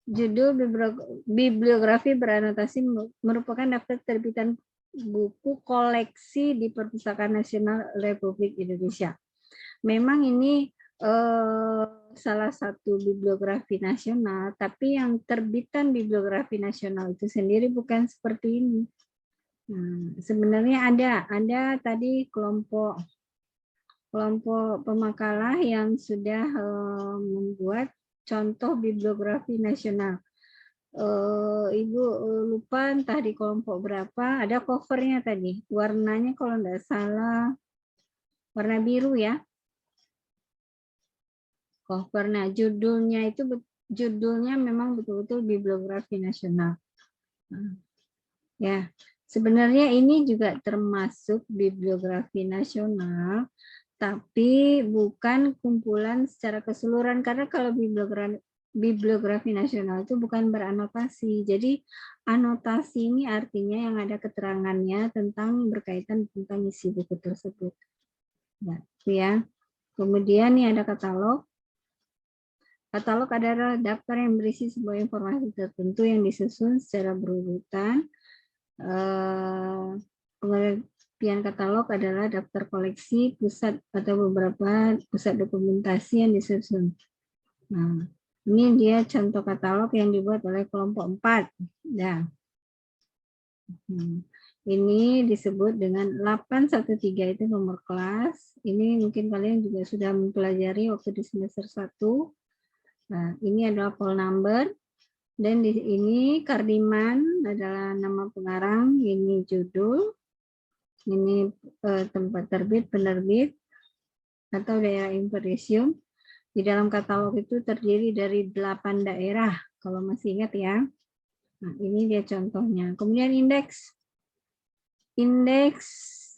Judul bibliografi beranotasi merupakan daftar terbitan buku koleksi di Perpustakaan Nasional Republik Indonesia. Memang ini salah satu bibliografi nasional, tapi yang terbitan bibliografi nasional itu sendiri bukan seperti ini. Nah, sebenarnya ada tadi kelompok pemakalah yang sudah membuat contoh bibliografi nasional. Ibu lupa entah di kelompok berapa, ada covernya tadi. Warnanya kalau tidak salah warna biru ya. Cover. Nah, judulnya memang betul-betul bibliografi nasional. Ya, sebenarnya ini juga termasuk bibliografi nasional, tapi bukan kumpulan secara keseluruhan, karena kalau bibliografi nasional itu bukan beranotasi. Jadi anotasi ini artinya yang ada keterangannya berkaitan tentang isi buku tersebut. Ya. Kemudian ini ada katalog. Katalog adalah daftar yang berisi sebuah informasi tertentu yang disusun secara berurutan. Pengertian katalog adalah daftar koleksi pusat atau beberapa pusat dokumentasi yang disusun. Nah, ini dia contoh katalog yang dibuat oleh kelompok 4. Ya. Ini disebut dengan 813 itu nomor kelas. Ini mungkin kalian juga sudah mempelajari waktu di semester 1. Nah, ini adalah poll number. Dan di ini Kardiman adalah nama pengarang, ini judul, ini tempat terbit, penerbit, atau daerah impresium. Di dalam katalog itu terdiri dari 8 daerah, kalau masih ingat ya. Nah, ini dia contohnya. Kemudian indeks. Indeks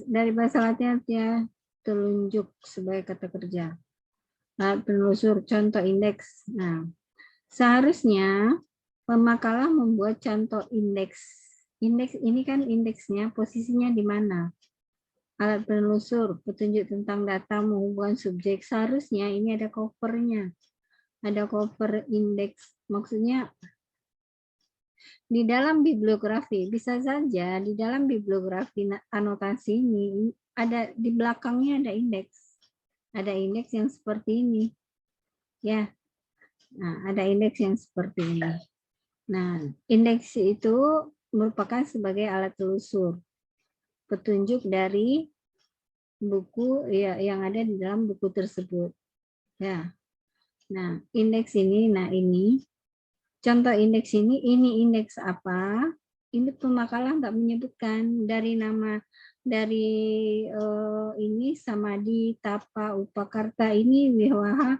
dari bahasa Latin artinya telunjuk sebagai kata kerja. Nah, penelusur contoh indeks. Nah, seharusnya pemakalah membuat contoh indeks. Indeks ini kan indeksnya posisinya di mana? Alat penelusur, petunjuk tentang data menghubungkan subjek. Seharusnya ini ada covernya. Ada cover indeks. Maksudnya di dalam bibliografi, bisa saja di dalam bibliografi anotasi ini ada di belakangnya ada indeks. Ada indeks yang seperti ini. Ya. Nah, ada indeks yang seperti ini. Nah, indeks itu merupakan sebagai alat telusur. Petunjuk dari buku yang ada di dalam buku tersebut. Ya. Nah, indeks ini, ini contoh indeks ini indeks apa? Ini pemakalah nggak menyebutkan dari nama dari ini Samadhi, Tapa, Upakarta ini Wiwaha.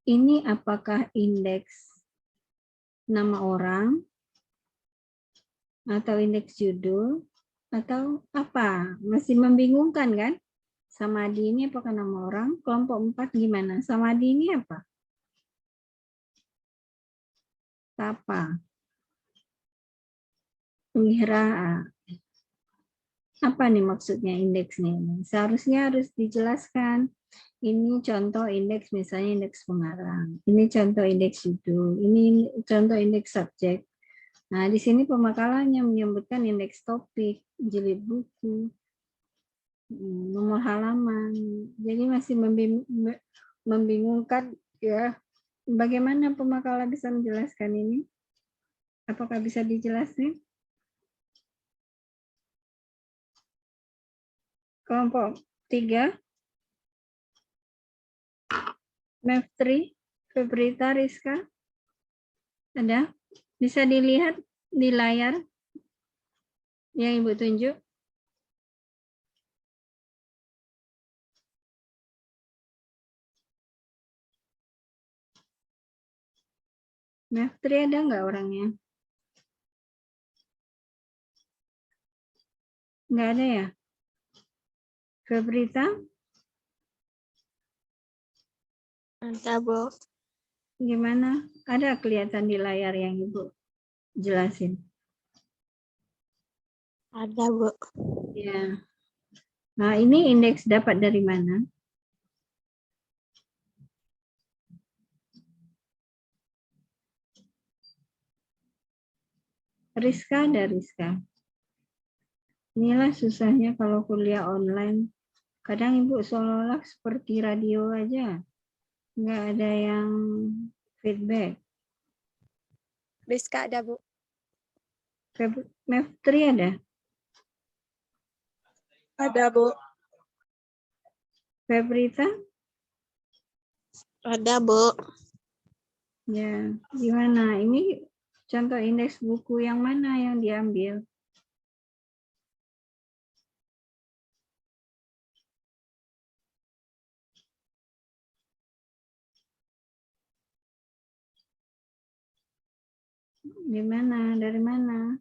Ini apakah indeks nama orang atau indeks judul atau apa? Masih membingungkan kan? Samadhi ini apakah nama orang? Kelompok 4 gimana? Samadhi ini apa? Tapa. Wihara. Apa nih maksudnya indeks ini? Seharusnya harus dijelaskan. Ini contoh indeks, misalnya indeks pengarang. Ini contoh indeks judul. Ini contoh indeks subjek. Nah, di sini pemakalahnya menyebutkan indeks topik, jilid buku, nomor halaman. Jadi masih membingungkan ya. Bagaimana pemakalah bisa menjelaskan ini? Apakah bisa dijelaskan? Kelompok 3. MEF3, Febrita, Rizka. Ada? Bisa dilihat di layar yang Ibu tunjuk. MEF3 ada nggak orangnya? Nggak ada ya? Febrita? Ada, Bu. Gimana? Ada kelihatan di layar yang Ibu jelasin? Ada, Bu. Ya. Nah, ini indeks dapat dari mana? Rizka ada Rizka. Inilah susahnya kalau kuliah online. Kadang Ibu seolah-olah seperti radio aja. Nggak ada yang feedback. Rizka ada, Bu. MEF3 ada? Ada, Bu. Febrita? Ada, Bu. Ya, gimana? Ini contoh indeks buku yang mana yang diambil? Di mana? Dari mana?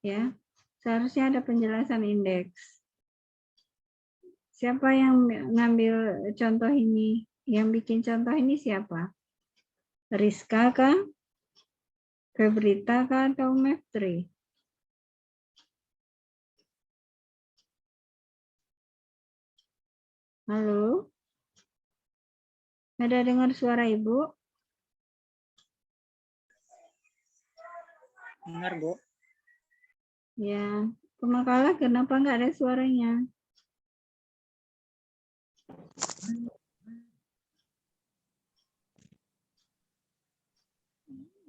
Ya, seharusnya ada penjelasan indeks. Siapa yang ngambil contoh ini? Yang bikin contoh ini siapa? Rizka kah? Febrita kah atau MEF3? Halo? Ada dengar suara Ibu? Dengar, Bu. Ya, Makalah kenapa nggak ada suaranya?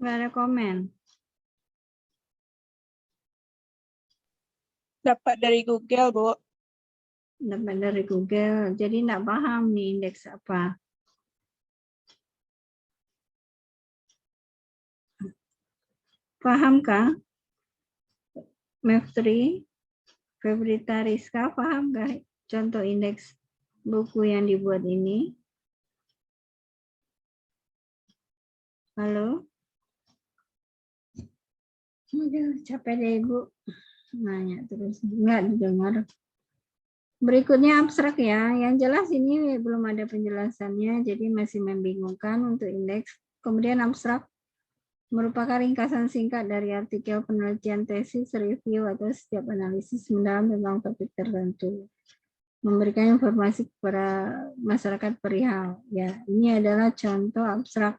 Nggak ada komen. Dapat dari Google, Bu. Dapat dari Google. Jadi nggak paham nih indeks apa. Pahamkah? Meftri, Febrita Rizka, paham nggak contoh indeks buku yang dibuat ini? Halo? Aduh, capek deh Ibu. Nanya terus. Nggak didengar. Berikutnya abstrak ya. Yang jelas ini belum ada penjelasannya, jadi masih membingungkan untuk indeks. Kemudian abstrak merupakan ringkasan singkat dari artikel penelitian, tesis, review, atau setiap analisis mendalam tentang topik tertentu. Memberikan informasi kepada masyarakat perihal. Ya, ini adalah contoh abstrak.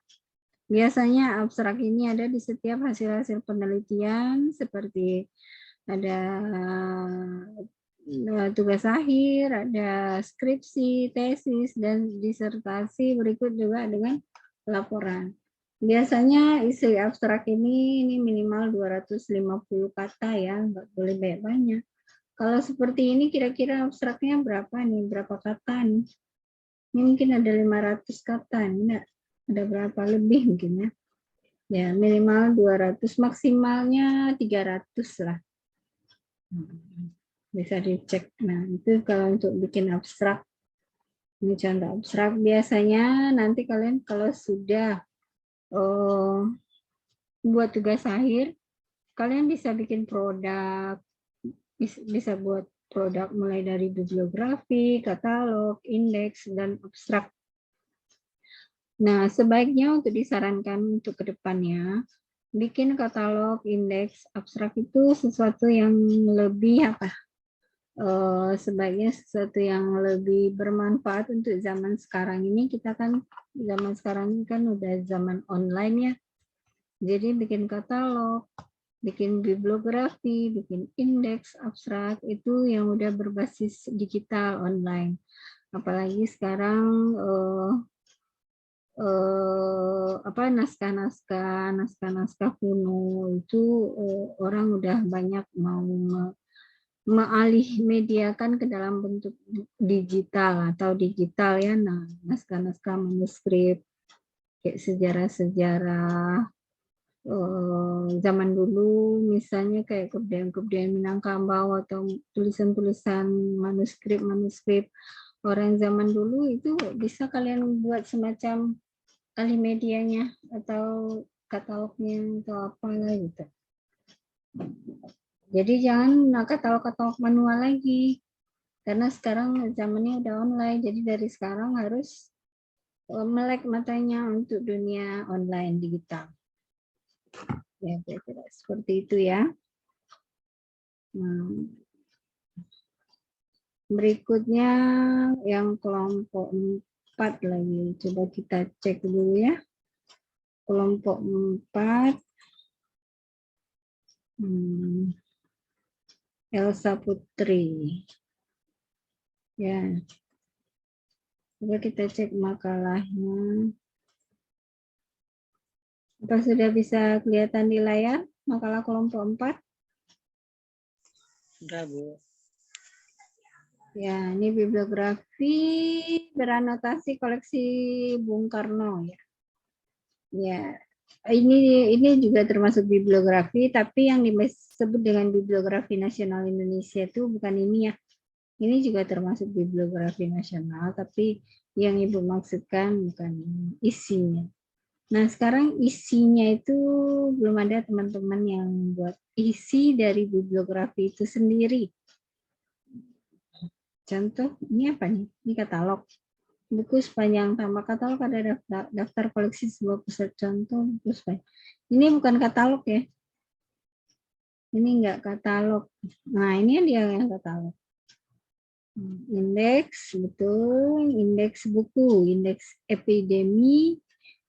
Biasanya abstrak ini ada di setiap hasil-hasil penelitian, seperti ada tugas akhir, ada skripsi, tesis, dan disertasi, berikut juga dengan laporan. Biasanya isi abstrak ini minimal 250 kata ya, nggak boleh banyak-banyak. Kalau seperti ini kira-kira abstraknya berapa nih? Berapa kata nih? Ini mungkin ada 500 kata, enggak? Ada berapa lebih mungkin ya? Ya, minimal 200, maksimalnya 300 lah. Bisa dicek. Nah, itu kalau untuk bikin abstrak. Ini contoh abstrak. Biasanya nanti kalian kalau sudah buat tugas akhir, kalian bisa bikin produk, bisa buat produk mulai dari bibliografi, katalog, indeks, dan abstrak. Nah, sebaiknya untuk disarankan untuk kedepannya, bikin katalog, indeks, abstrak itu sesuatu yang lebih sebaiknya sesuatu yang lebih bermanfaat untuk zaman sekarang ini. Kita kan zaman sekarang ini kan udah zaman online ya. Jadi bikin katalog, bikin bibliografi, bikin indeks, abstrak itu yang udah berbasis digital online. Apalagi sekarang naskah-naskah kuno itu orang udah banyak mau mengalih mediakan ke dalam bentuk digital atau digital ya. Nah, naskah-naskah manuskrip kayak sejarah-sejarah zaman dulu, misalnya kayak kebudayaan Minangkabau atau tulisan-tulisan manuskrip orang zaman dulu, itu bisa kalian buat semacam alih medianya atau katalognya atau apa gitu. Jadi jangan katalog-katalog manual lagi, karena sekarang zamannya udah online. Jadi dari sekarang harus melek matanya untuk dunia online digital. Ya, kira-kira seperti itu ya. Berikutnya yang kelompok 4 lagi. Coba kita cek dulu ya. Kelompok 4. Elsa Putri. Ya. Coba kita cek makalahnya. Apa sudah bisa kelihatan di layar makalah kelompok 4? Sudah, Bu. Ya, ini bibliografi beranotasi koleksi Bung Karno ya. Ya, ini juga termasuk bibliografi, tapi yang disebut dengan bibliografi nasional Indonesia itu bukan ini ya. Ini juga termasuk bibliografi nasional, tapi yang Ibu maksudkan bukan isinya. Nah, sekarang isinya itu belum ada teman-teman yang buat isi dari bibliografi itu sendiri. Contoh, ini apa nih? Ini katalog. Buku sepanjang tambah katalog, ada daftar koleksi sebuah pusat contoh buku sepanjang. Ini bukan katalog ya. Ini enggak katalog. Nah, ini dia yang katalog. Indeks, betul. Indeks buku, indeks epidemi.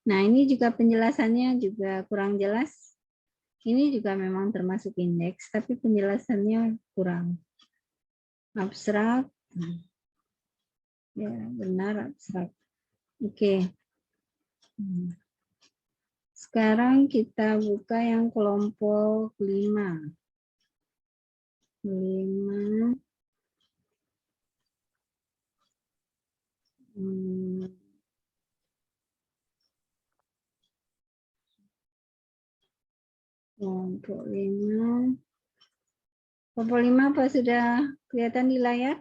Nah, ini juga penjelasannya juga kurang jelas. Ini juga memang termasuk indeks, tapi penjelasannya kurang. Abstrak. Ya, benar abstrak. Oke. Sekarang kita buka yang kelompok 5. 5. Kelompok 5. Kelompok 5 apa sudah kelihatan di layar?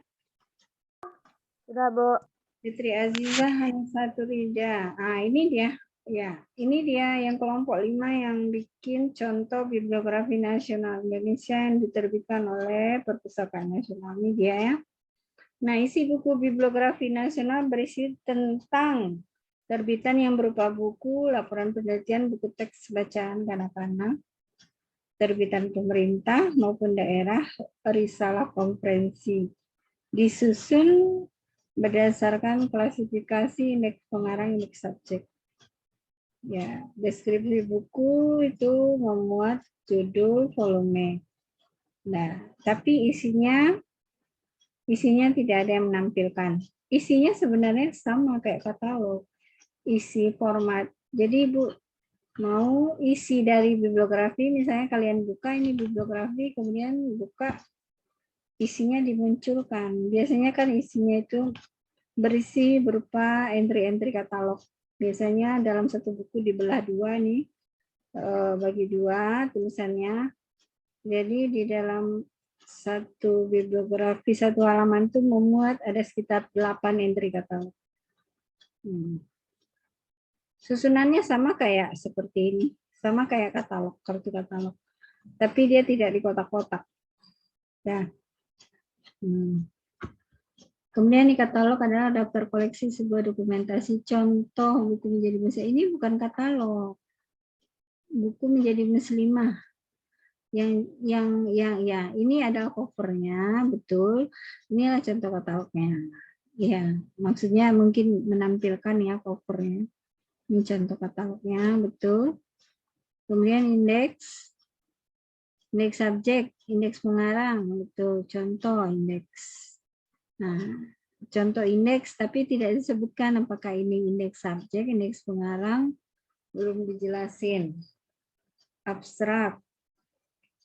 Sudah, Bu. Fitri Azizah hanya satu Rida. Ah, ini dia. Ya, ini dia yang kelompok 5 yang bikin contoh bibliografi nasional Indonesia yang diterbitkan oleh Perpustakaan Nasional. Ini dia ya. Nah, isi buku bibliografi nasional berisi tentang terbitan yang berupa buku, laporan penelitian, buku teks bacaan kanak-kanak, terbitan pemerintah maupun daerah, risalah konferensi. Disusun berdasarkan klasifikasi indeks pengarang, indeks subjek. Ya, deskripsi buku itu memuat judul, volume. Nah, tapi isinya tidak ada yang menampilkan. Isinya sebenarnya sama kayak katalog. Isi format. Jadi Bu, mau isi dari bibliografi, misalnya kalian buka ini bibliografi, kemudian buka isinya dimunculkan. Biasanya kan isinya itu berisi berupa entry-entry katalog. Biasanya dalam satu buku dibelah dua nih, bagi dua tulisannya. Jadi di dalam satu bibliografi, satu halaman itu memuat ada sekitar 8 entry katalog. Susunannya sama kayak seperti ini, sama kayak katalog, kartu katalog. Tapi dia tidak di kotak-kotak. Ya. Kemudian di katalog adalah daftar koleksi sebuah dokumentasi contoh buku menjadi bahasa. Ini bukan katalog. Buku menjadi muslimah. Yang ya, ini adalah covernya, betul. Inilah contoh katalognya. Ya, maksudnya mungkin menampilkan ya covernya. Ini contoh katalognya, betul. Kemudian indeks subjek, indeks pengarang, betul. Contoh indeks. Nah, contoh indeks, tapi tidak disebutkan apakah ini indeks subjek, indeks pengarang, belum dijelasin. Abstrak,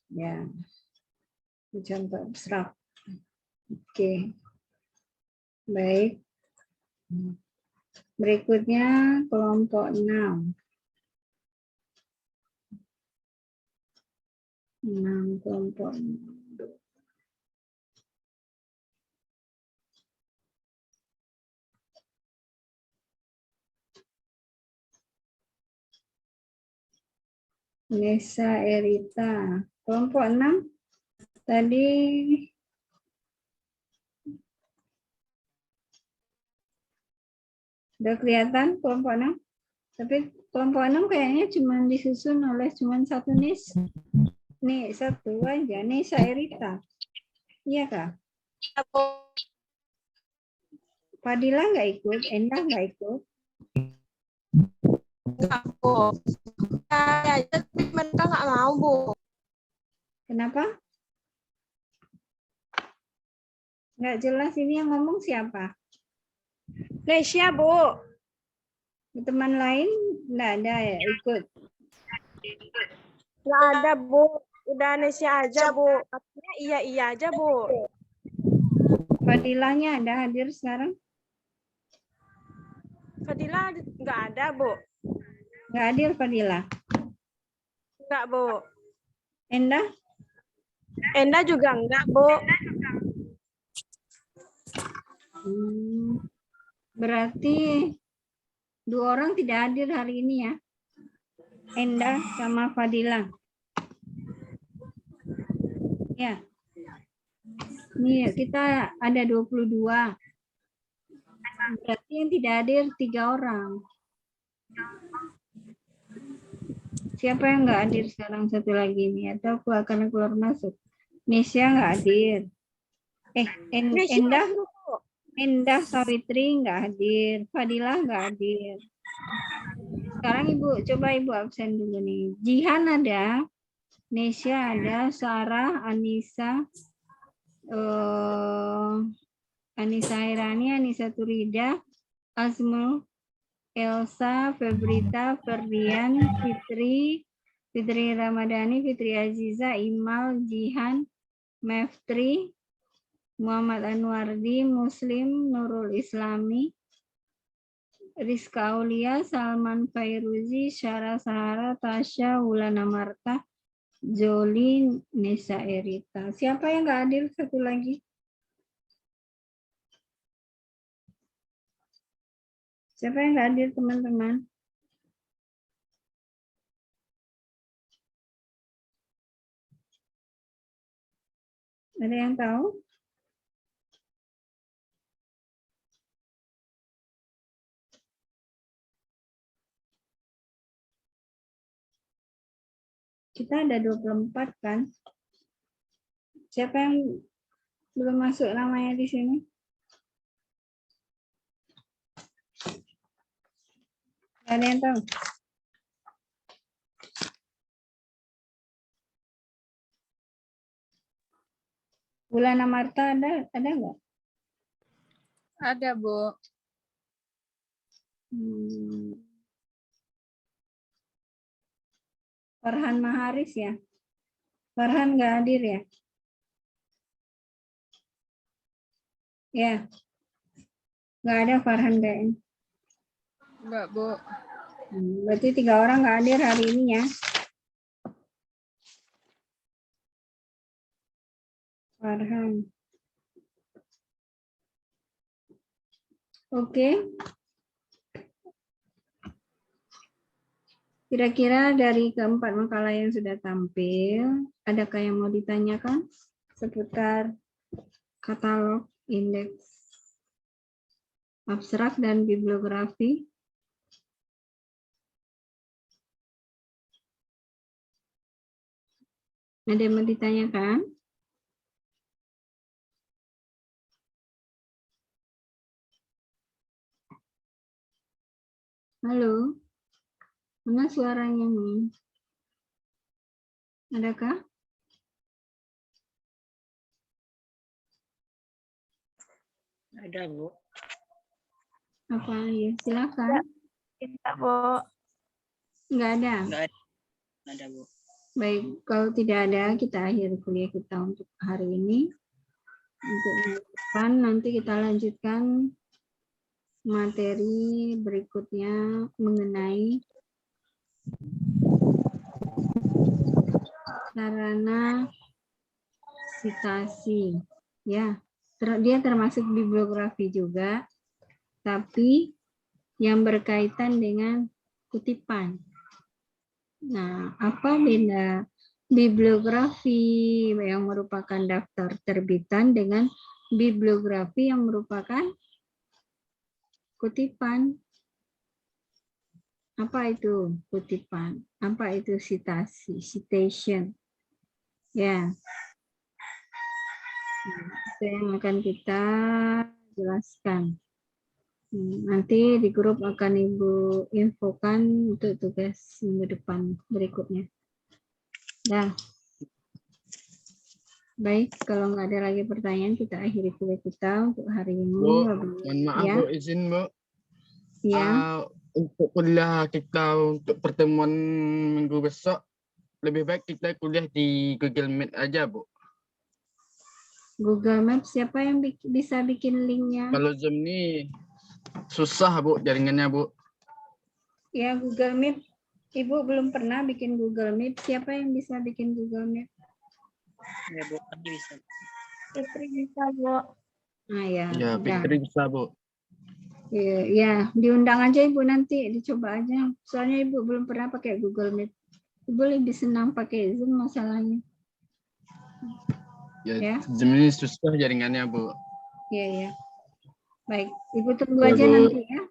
ya, contoh abstrak. Oke, baik. Berikutnya kelompok 6. 6 kelompok 6. Nesa Erita, kelompok 6 tadi udah kelihatan kelompok 6, tapi kelompok 6 kayaknya cuma disusun oleh cuma satu nis. Nih, satu aja, Nesa Erita. Iya Kak? Fadila nggak ikut, Endah nggak ikut. Enggak, Bu. Ya, tapi mereka nggak mau, Bu. Kenapa? Nggak jelas ini yang ngomong siapa? Nesya, Bu. Teman lain nggak ada ya ikut? Nggak ada, Bu. Udah Nesya aja, Bu. Artinya iya aja, Bu. Fadilahnya ada hadir sekarang? Fadila nggak ada, Bu. Nggak hadir Fadilah. Nggak, Bu. Endah? Endah juga enggak, Bu. Berarti 2 orang tidak hadir hari ini ya. Endah sama Fadilah. Ya. Nih, kita ada 22. Berarti yang tidak hadir 3 orang. Siapa yang nggak hadir sekarang satu lagi ini? Atau aku akan keluar masuk? Nesya nggak hadir. Endah? Indah Sawitri nggak hadir. Fadilah nggak hadir. Sekarang Ibu, coba Ibu absen dulu nih. Jihan ada. Nesya ada. Sarah, Anissa. Anissa Irani, Anissa Turida. Azmul, Elsa, Febrita, Ferdian, Fitri, Fitri Ramadhani, Fitri Aziza, Imal, Jihan, Meftri, Muhammad Anwardi, Muslim, Nurul Islami, Rizka Aulia, Salman Fairuzi, Syara Sahara, Tasya, Wulana Marta, Joli, Nesa Erita. Siapa yang nggak hadir satu lagi? Siapa yang nggak hadir teman-teman? Ada yang tahu? Kita ada 24 kan? Siapa yang belum masuk namanya di sini? Ada yang tahu? Wulana Marta ada nggak? Ada, Bu. Farhan Maharis ya? Farhan nggak hadir ya? Ya. Nggak ada Farhan kayaknya. Enggak, Bu. Berarti 3 orang nggak hadir hari ini ya? Farhan. Oke. Kira-kira dari keempat makalah yang sudah tampil, adakah yang mau ditanyakan seputar katalog, indeks, abstrak, dan bibliografi? Ada yang mau ditanyakan? Halo? Mana suaranya nih? Adakah? Ada, Bu. Apa ya? Silakan. Tidak, Bu. Enggak ada. Enggak ada. Nggak ada, Bu. Baik, kalau tidak ada, kita akhiri kuliah kita untuk hari ini. Untuk minggu depan, nanti kita lanjutkan materi berikutnya mengenai sarana sitasi. Ya, dia termasuk bibliografi juga, tapi yang berkaitan dengan kutipan. Nah, apa beda bibliografi yang merupakan daftar terbitan dengan bibliografi yang merupakan kutipan? Apa itu kutipan? Apa itu citasi, citation? Ya, itu yang akan kita jelaskan. Nanti di grup akan Ibu infokan untuk tugas minggu depan berikutnya. Dah. Baik, kalau nggak ada lagi pertanyaan, kita akhiri kuliah kita untuk hari ini. Bu, mohon maaf, Ya. Bu, izin, Bu. Ya. Untuk kuliah kita untuk pertemuan minggu besok, lebih baik kita kuliah di Google Meet aja, Bu. Google Maps, siapa yang bisa bikin linknya? Kalau Zoom ini susah, Bu, jaringannya, Bu. Ya, Google Meet. Ibu belum pernah bikin Google Meet. Siapa yang bisa bikin Google Meet? Ya, Bu. Nanti bisa. Fitri bisa, Bu. Nah, ya. Ya, Fitri bisa, Bu. Ya, diundang aja Ibu nanti, dicoba aja. Soalnya Ibu belum pernah pakai Google Meet. Ibu lebih senang pakai Zoom masalahnya. Ya, Zoom ini susah jaringannya, Bu. Iya, ya. Baik, Ibu tunggu Ya, aja Bu. nanti ya.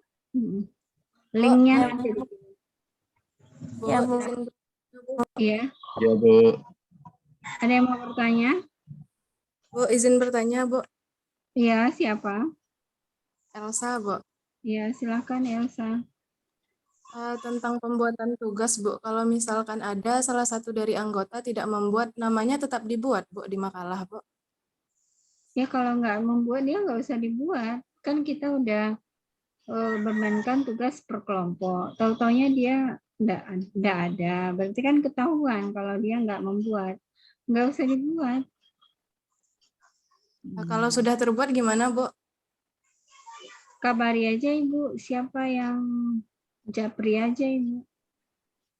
Linknya nanti. Ya, Bu. Iya. Ya, Bu. Ada yang mau bertanya? Bu, izin bertanya, Bu. Iya, siapa? Elsa, Bu. Ya, silakan Elsa. Tentang pembuatan tugas, Bu. Kalau misalkan ada salah satu dari anggota tidak membuat, namanya tetap dibuat, Bu, di makalah, Bu. Ya, kalau nggak membuat, dia nggak usah dibuat. Kan kita udah bebankan tugas per kelompok. Tahu-taunya dia nggak ada. Berarti kan ketahuan kalau dia nggak membuat. Nggak usah dibuat. Kalau sudah terbuat gimana, Bu? Kabari aja Ibu, siapa yang japri aja Ibu.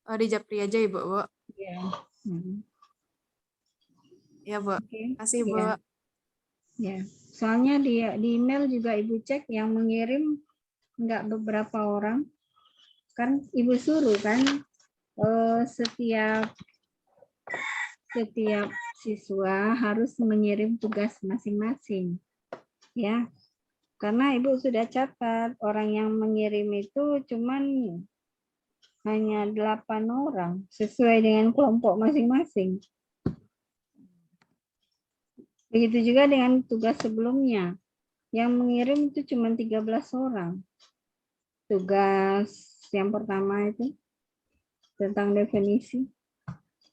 Oh, di Japri aja, Ibu, Bu. Ya. Ya, Bu. Oke. Kasih, Bu. Ya. Ya. Soalnya di email juga Ibu cek yang mengirim nggak beberapa orang. Kan Ibu suruh kan setiap siswa harus mengirim tugas masing-masing. Ya. Karena Ibu sudah catat, orang yang mengirim itu cuman hanya 8 orang, sesuai dengan kelompok masing-masing. Begitu juga dengan tugas sebelumnya. Yang mengirim itu cuma 13 orang. Tugas yang pertama itu tentang definisi.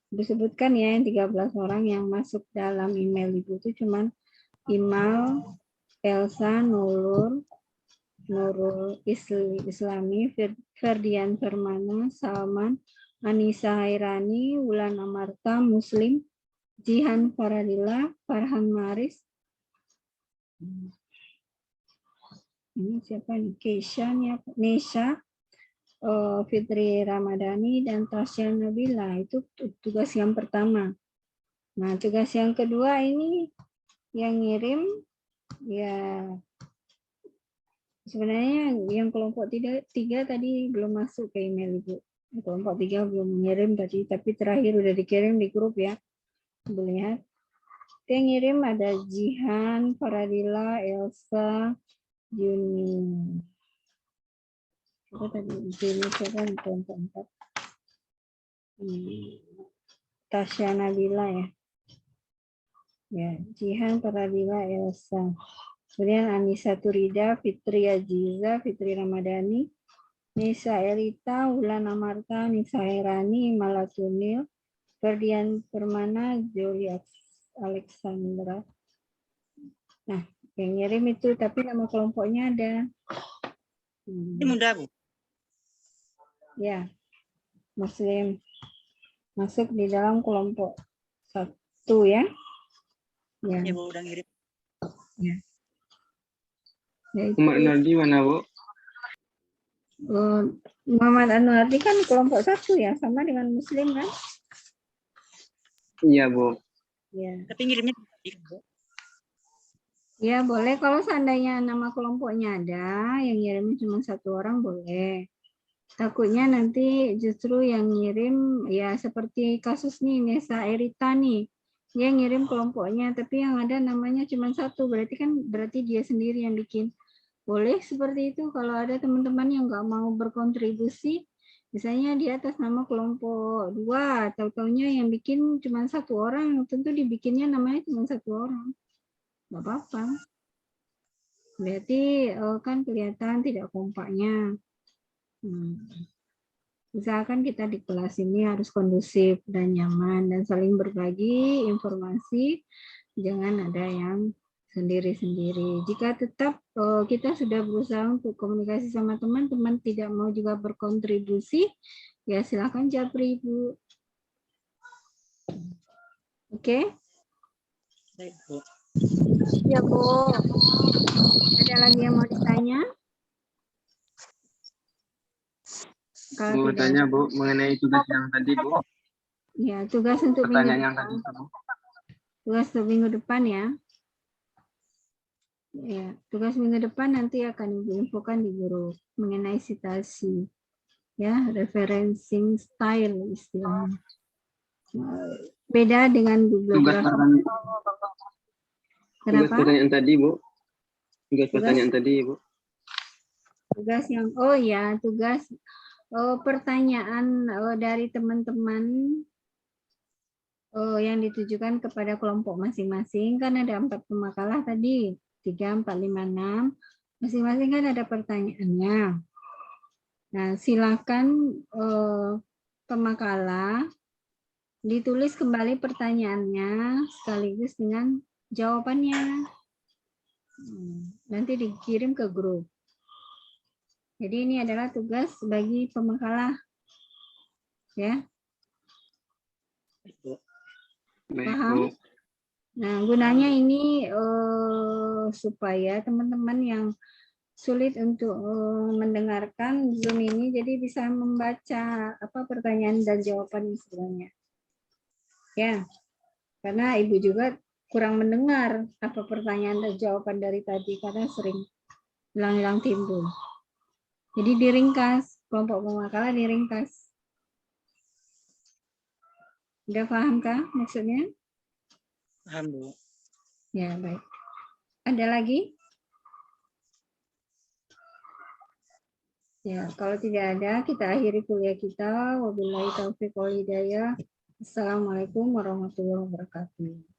Disebutkan ya yang 13 orang yang masuk dalam email Ibu itu cuma Imal, Elsa, Nurul Islami, Ferdian Permana, Salman, Anissa Hairani, Wulan Amarta, Muslim, Jihan Faradila, Farhan Maris. Ini siapa nih? Keisha, Nesha, Fitri Ramadhani, dan Tasya Nabila. Itu tugas yang pertama. Nah, tugas yang kedua ini yang ngirim ya sebenarnya yang kelompok 3 tadi belum masuk ke email Ibu. Kelompok 3 belum mengirim tadi, tapi terakhir udah dikirim di grup ya. Ibu lihat. Yang ngirim ada Jihan, Faradila, Elsa, Juni. Apa tadi? Juni siapa nih kelompok 4? Tasya Nabila ya. Ya, Jihan, Faradila, Elsa. Kemudian Anissa Turida, Fitri Aziza, Fitri Ramadhani, Nisa Elita, Wulan Amarta, Nisa Herani, Malatunil, Ferdian Permana, Joli Alexandra. Nah, yang ngirim itu, tapi nama kelompoknya ada. Ini mudah, Bu. Ya, Muslim. Masuk di dalam kelompok 1 ya. Ya, Ya, Bu, udah ngirim. ya. Muhammad Nardi mana, Bu? Muhammad Anuardi kan kelompok 1 ya, sama dengan Muslim kan? Iya, Bu. Ya. Tapi ngirimnya Bu. Ya boleh, kalau seandainya nama kelompoknya ada, yang ngirimnya cuma 1 orang boleh. Takutnya nanti justru yang ngirim ya seperti kasus nih Nesa Erita nih, dia ngirim kelompoknya, tapi yang ada namanya cuma 1, berarti dia sendiri yang bikin. Boleh seperti itu kalau ada teman-teman yang nggak mau berkontribusi, misalnya di atas nama kelompok 2, tahu-taunya yang bikin cuma 1 orang, tentu dibikinnya namanya cuma 1 orang. Nggak apa-apa. Berarti kan kelihatan tidak kompaknya. Usahakan kita di kelas ini harus kondusif dan nyaman dan saling berbagi informasi, jangan ada yang sendiri-sendiri. Jika tetap kita sudah berusaha untuk komunikasi sama teman-teman tidak mau juga berkontribusi, ya silakan japri Ibu. Oke? Baik, Bu. Ya, Bu. Ada lagi yang mau ditanya? Kalau Bu, tidak tanya, ada, Bu, mengenai tugas yang tadi, Bu. ya tugas untuk minggu Pertanyaan yang depan. tadi, Bu. Tugas untuk minggu depan ya. Ya, tugas minggu depan nanti akan diinfokan di grup mengenai citasi, ya, referencing style istilahnya. Beda dengan Tugas bibliografi. Kenapa? pertanyaan tadi, Bu. Tugas Tugas? pertanyaan tadi, Bu. Tugas yang, tugas pertanyaan dari teman-teman yang ditujukan kepada kelompok masing-masing, kan ada 4 makalah tadi, 3, 4, 5, 6. Masing-masing kan ada pertanyaannya. Nah, silakan pemakala ditulis kembali pertanyaannya sekaligus dengan jawabannya. Nanti dikirim ke grup. Jadi ini adalah tugas bagi pemakalah. Ya. Paham? Nah, gunanya ini supaya teman-teman yang sulit untuk mendengarkan Zoom ini jadi bisa membaca apa pertanyaan dan jawaban sebenarnya. Ya. Karena Ibu juga kurang mendengar apa pertanyaan dan jawaban dari tadi karena sering hilang-hilang timbul. Jadi diringkas, kelompok pemakalah diringkas. Udah paham kah maksudnya? Paham, Bu. Ya, baik. Ada lagi? Ya, kalau tidak ada, kita akhiri kuliah kita. Wabillahi taufiq wal hidayah. Assalamualaikum warahmatullahi wabarakatuh.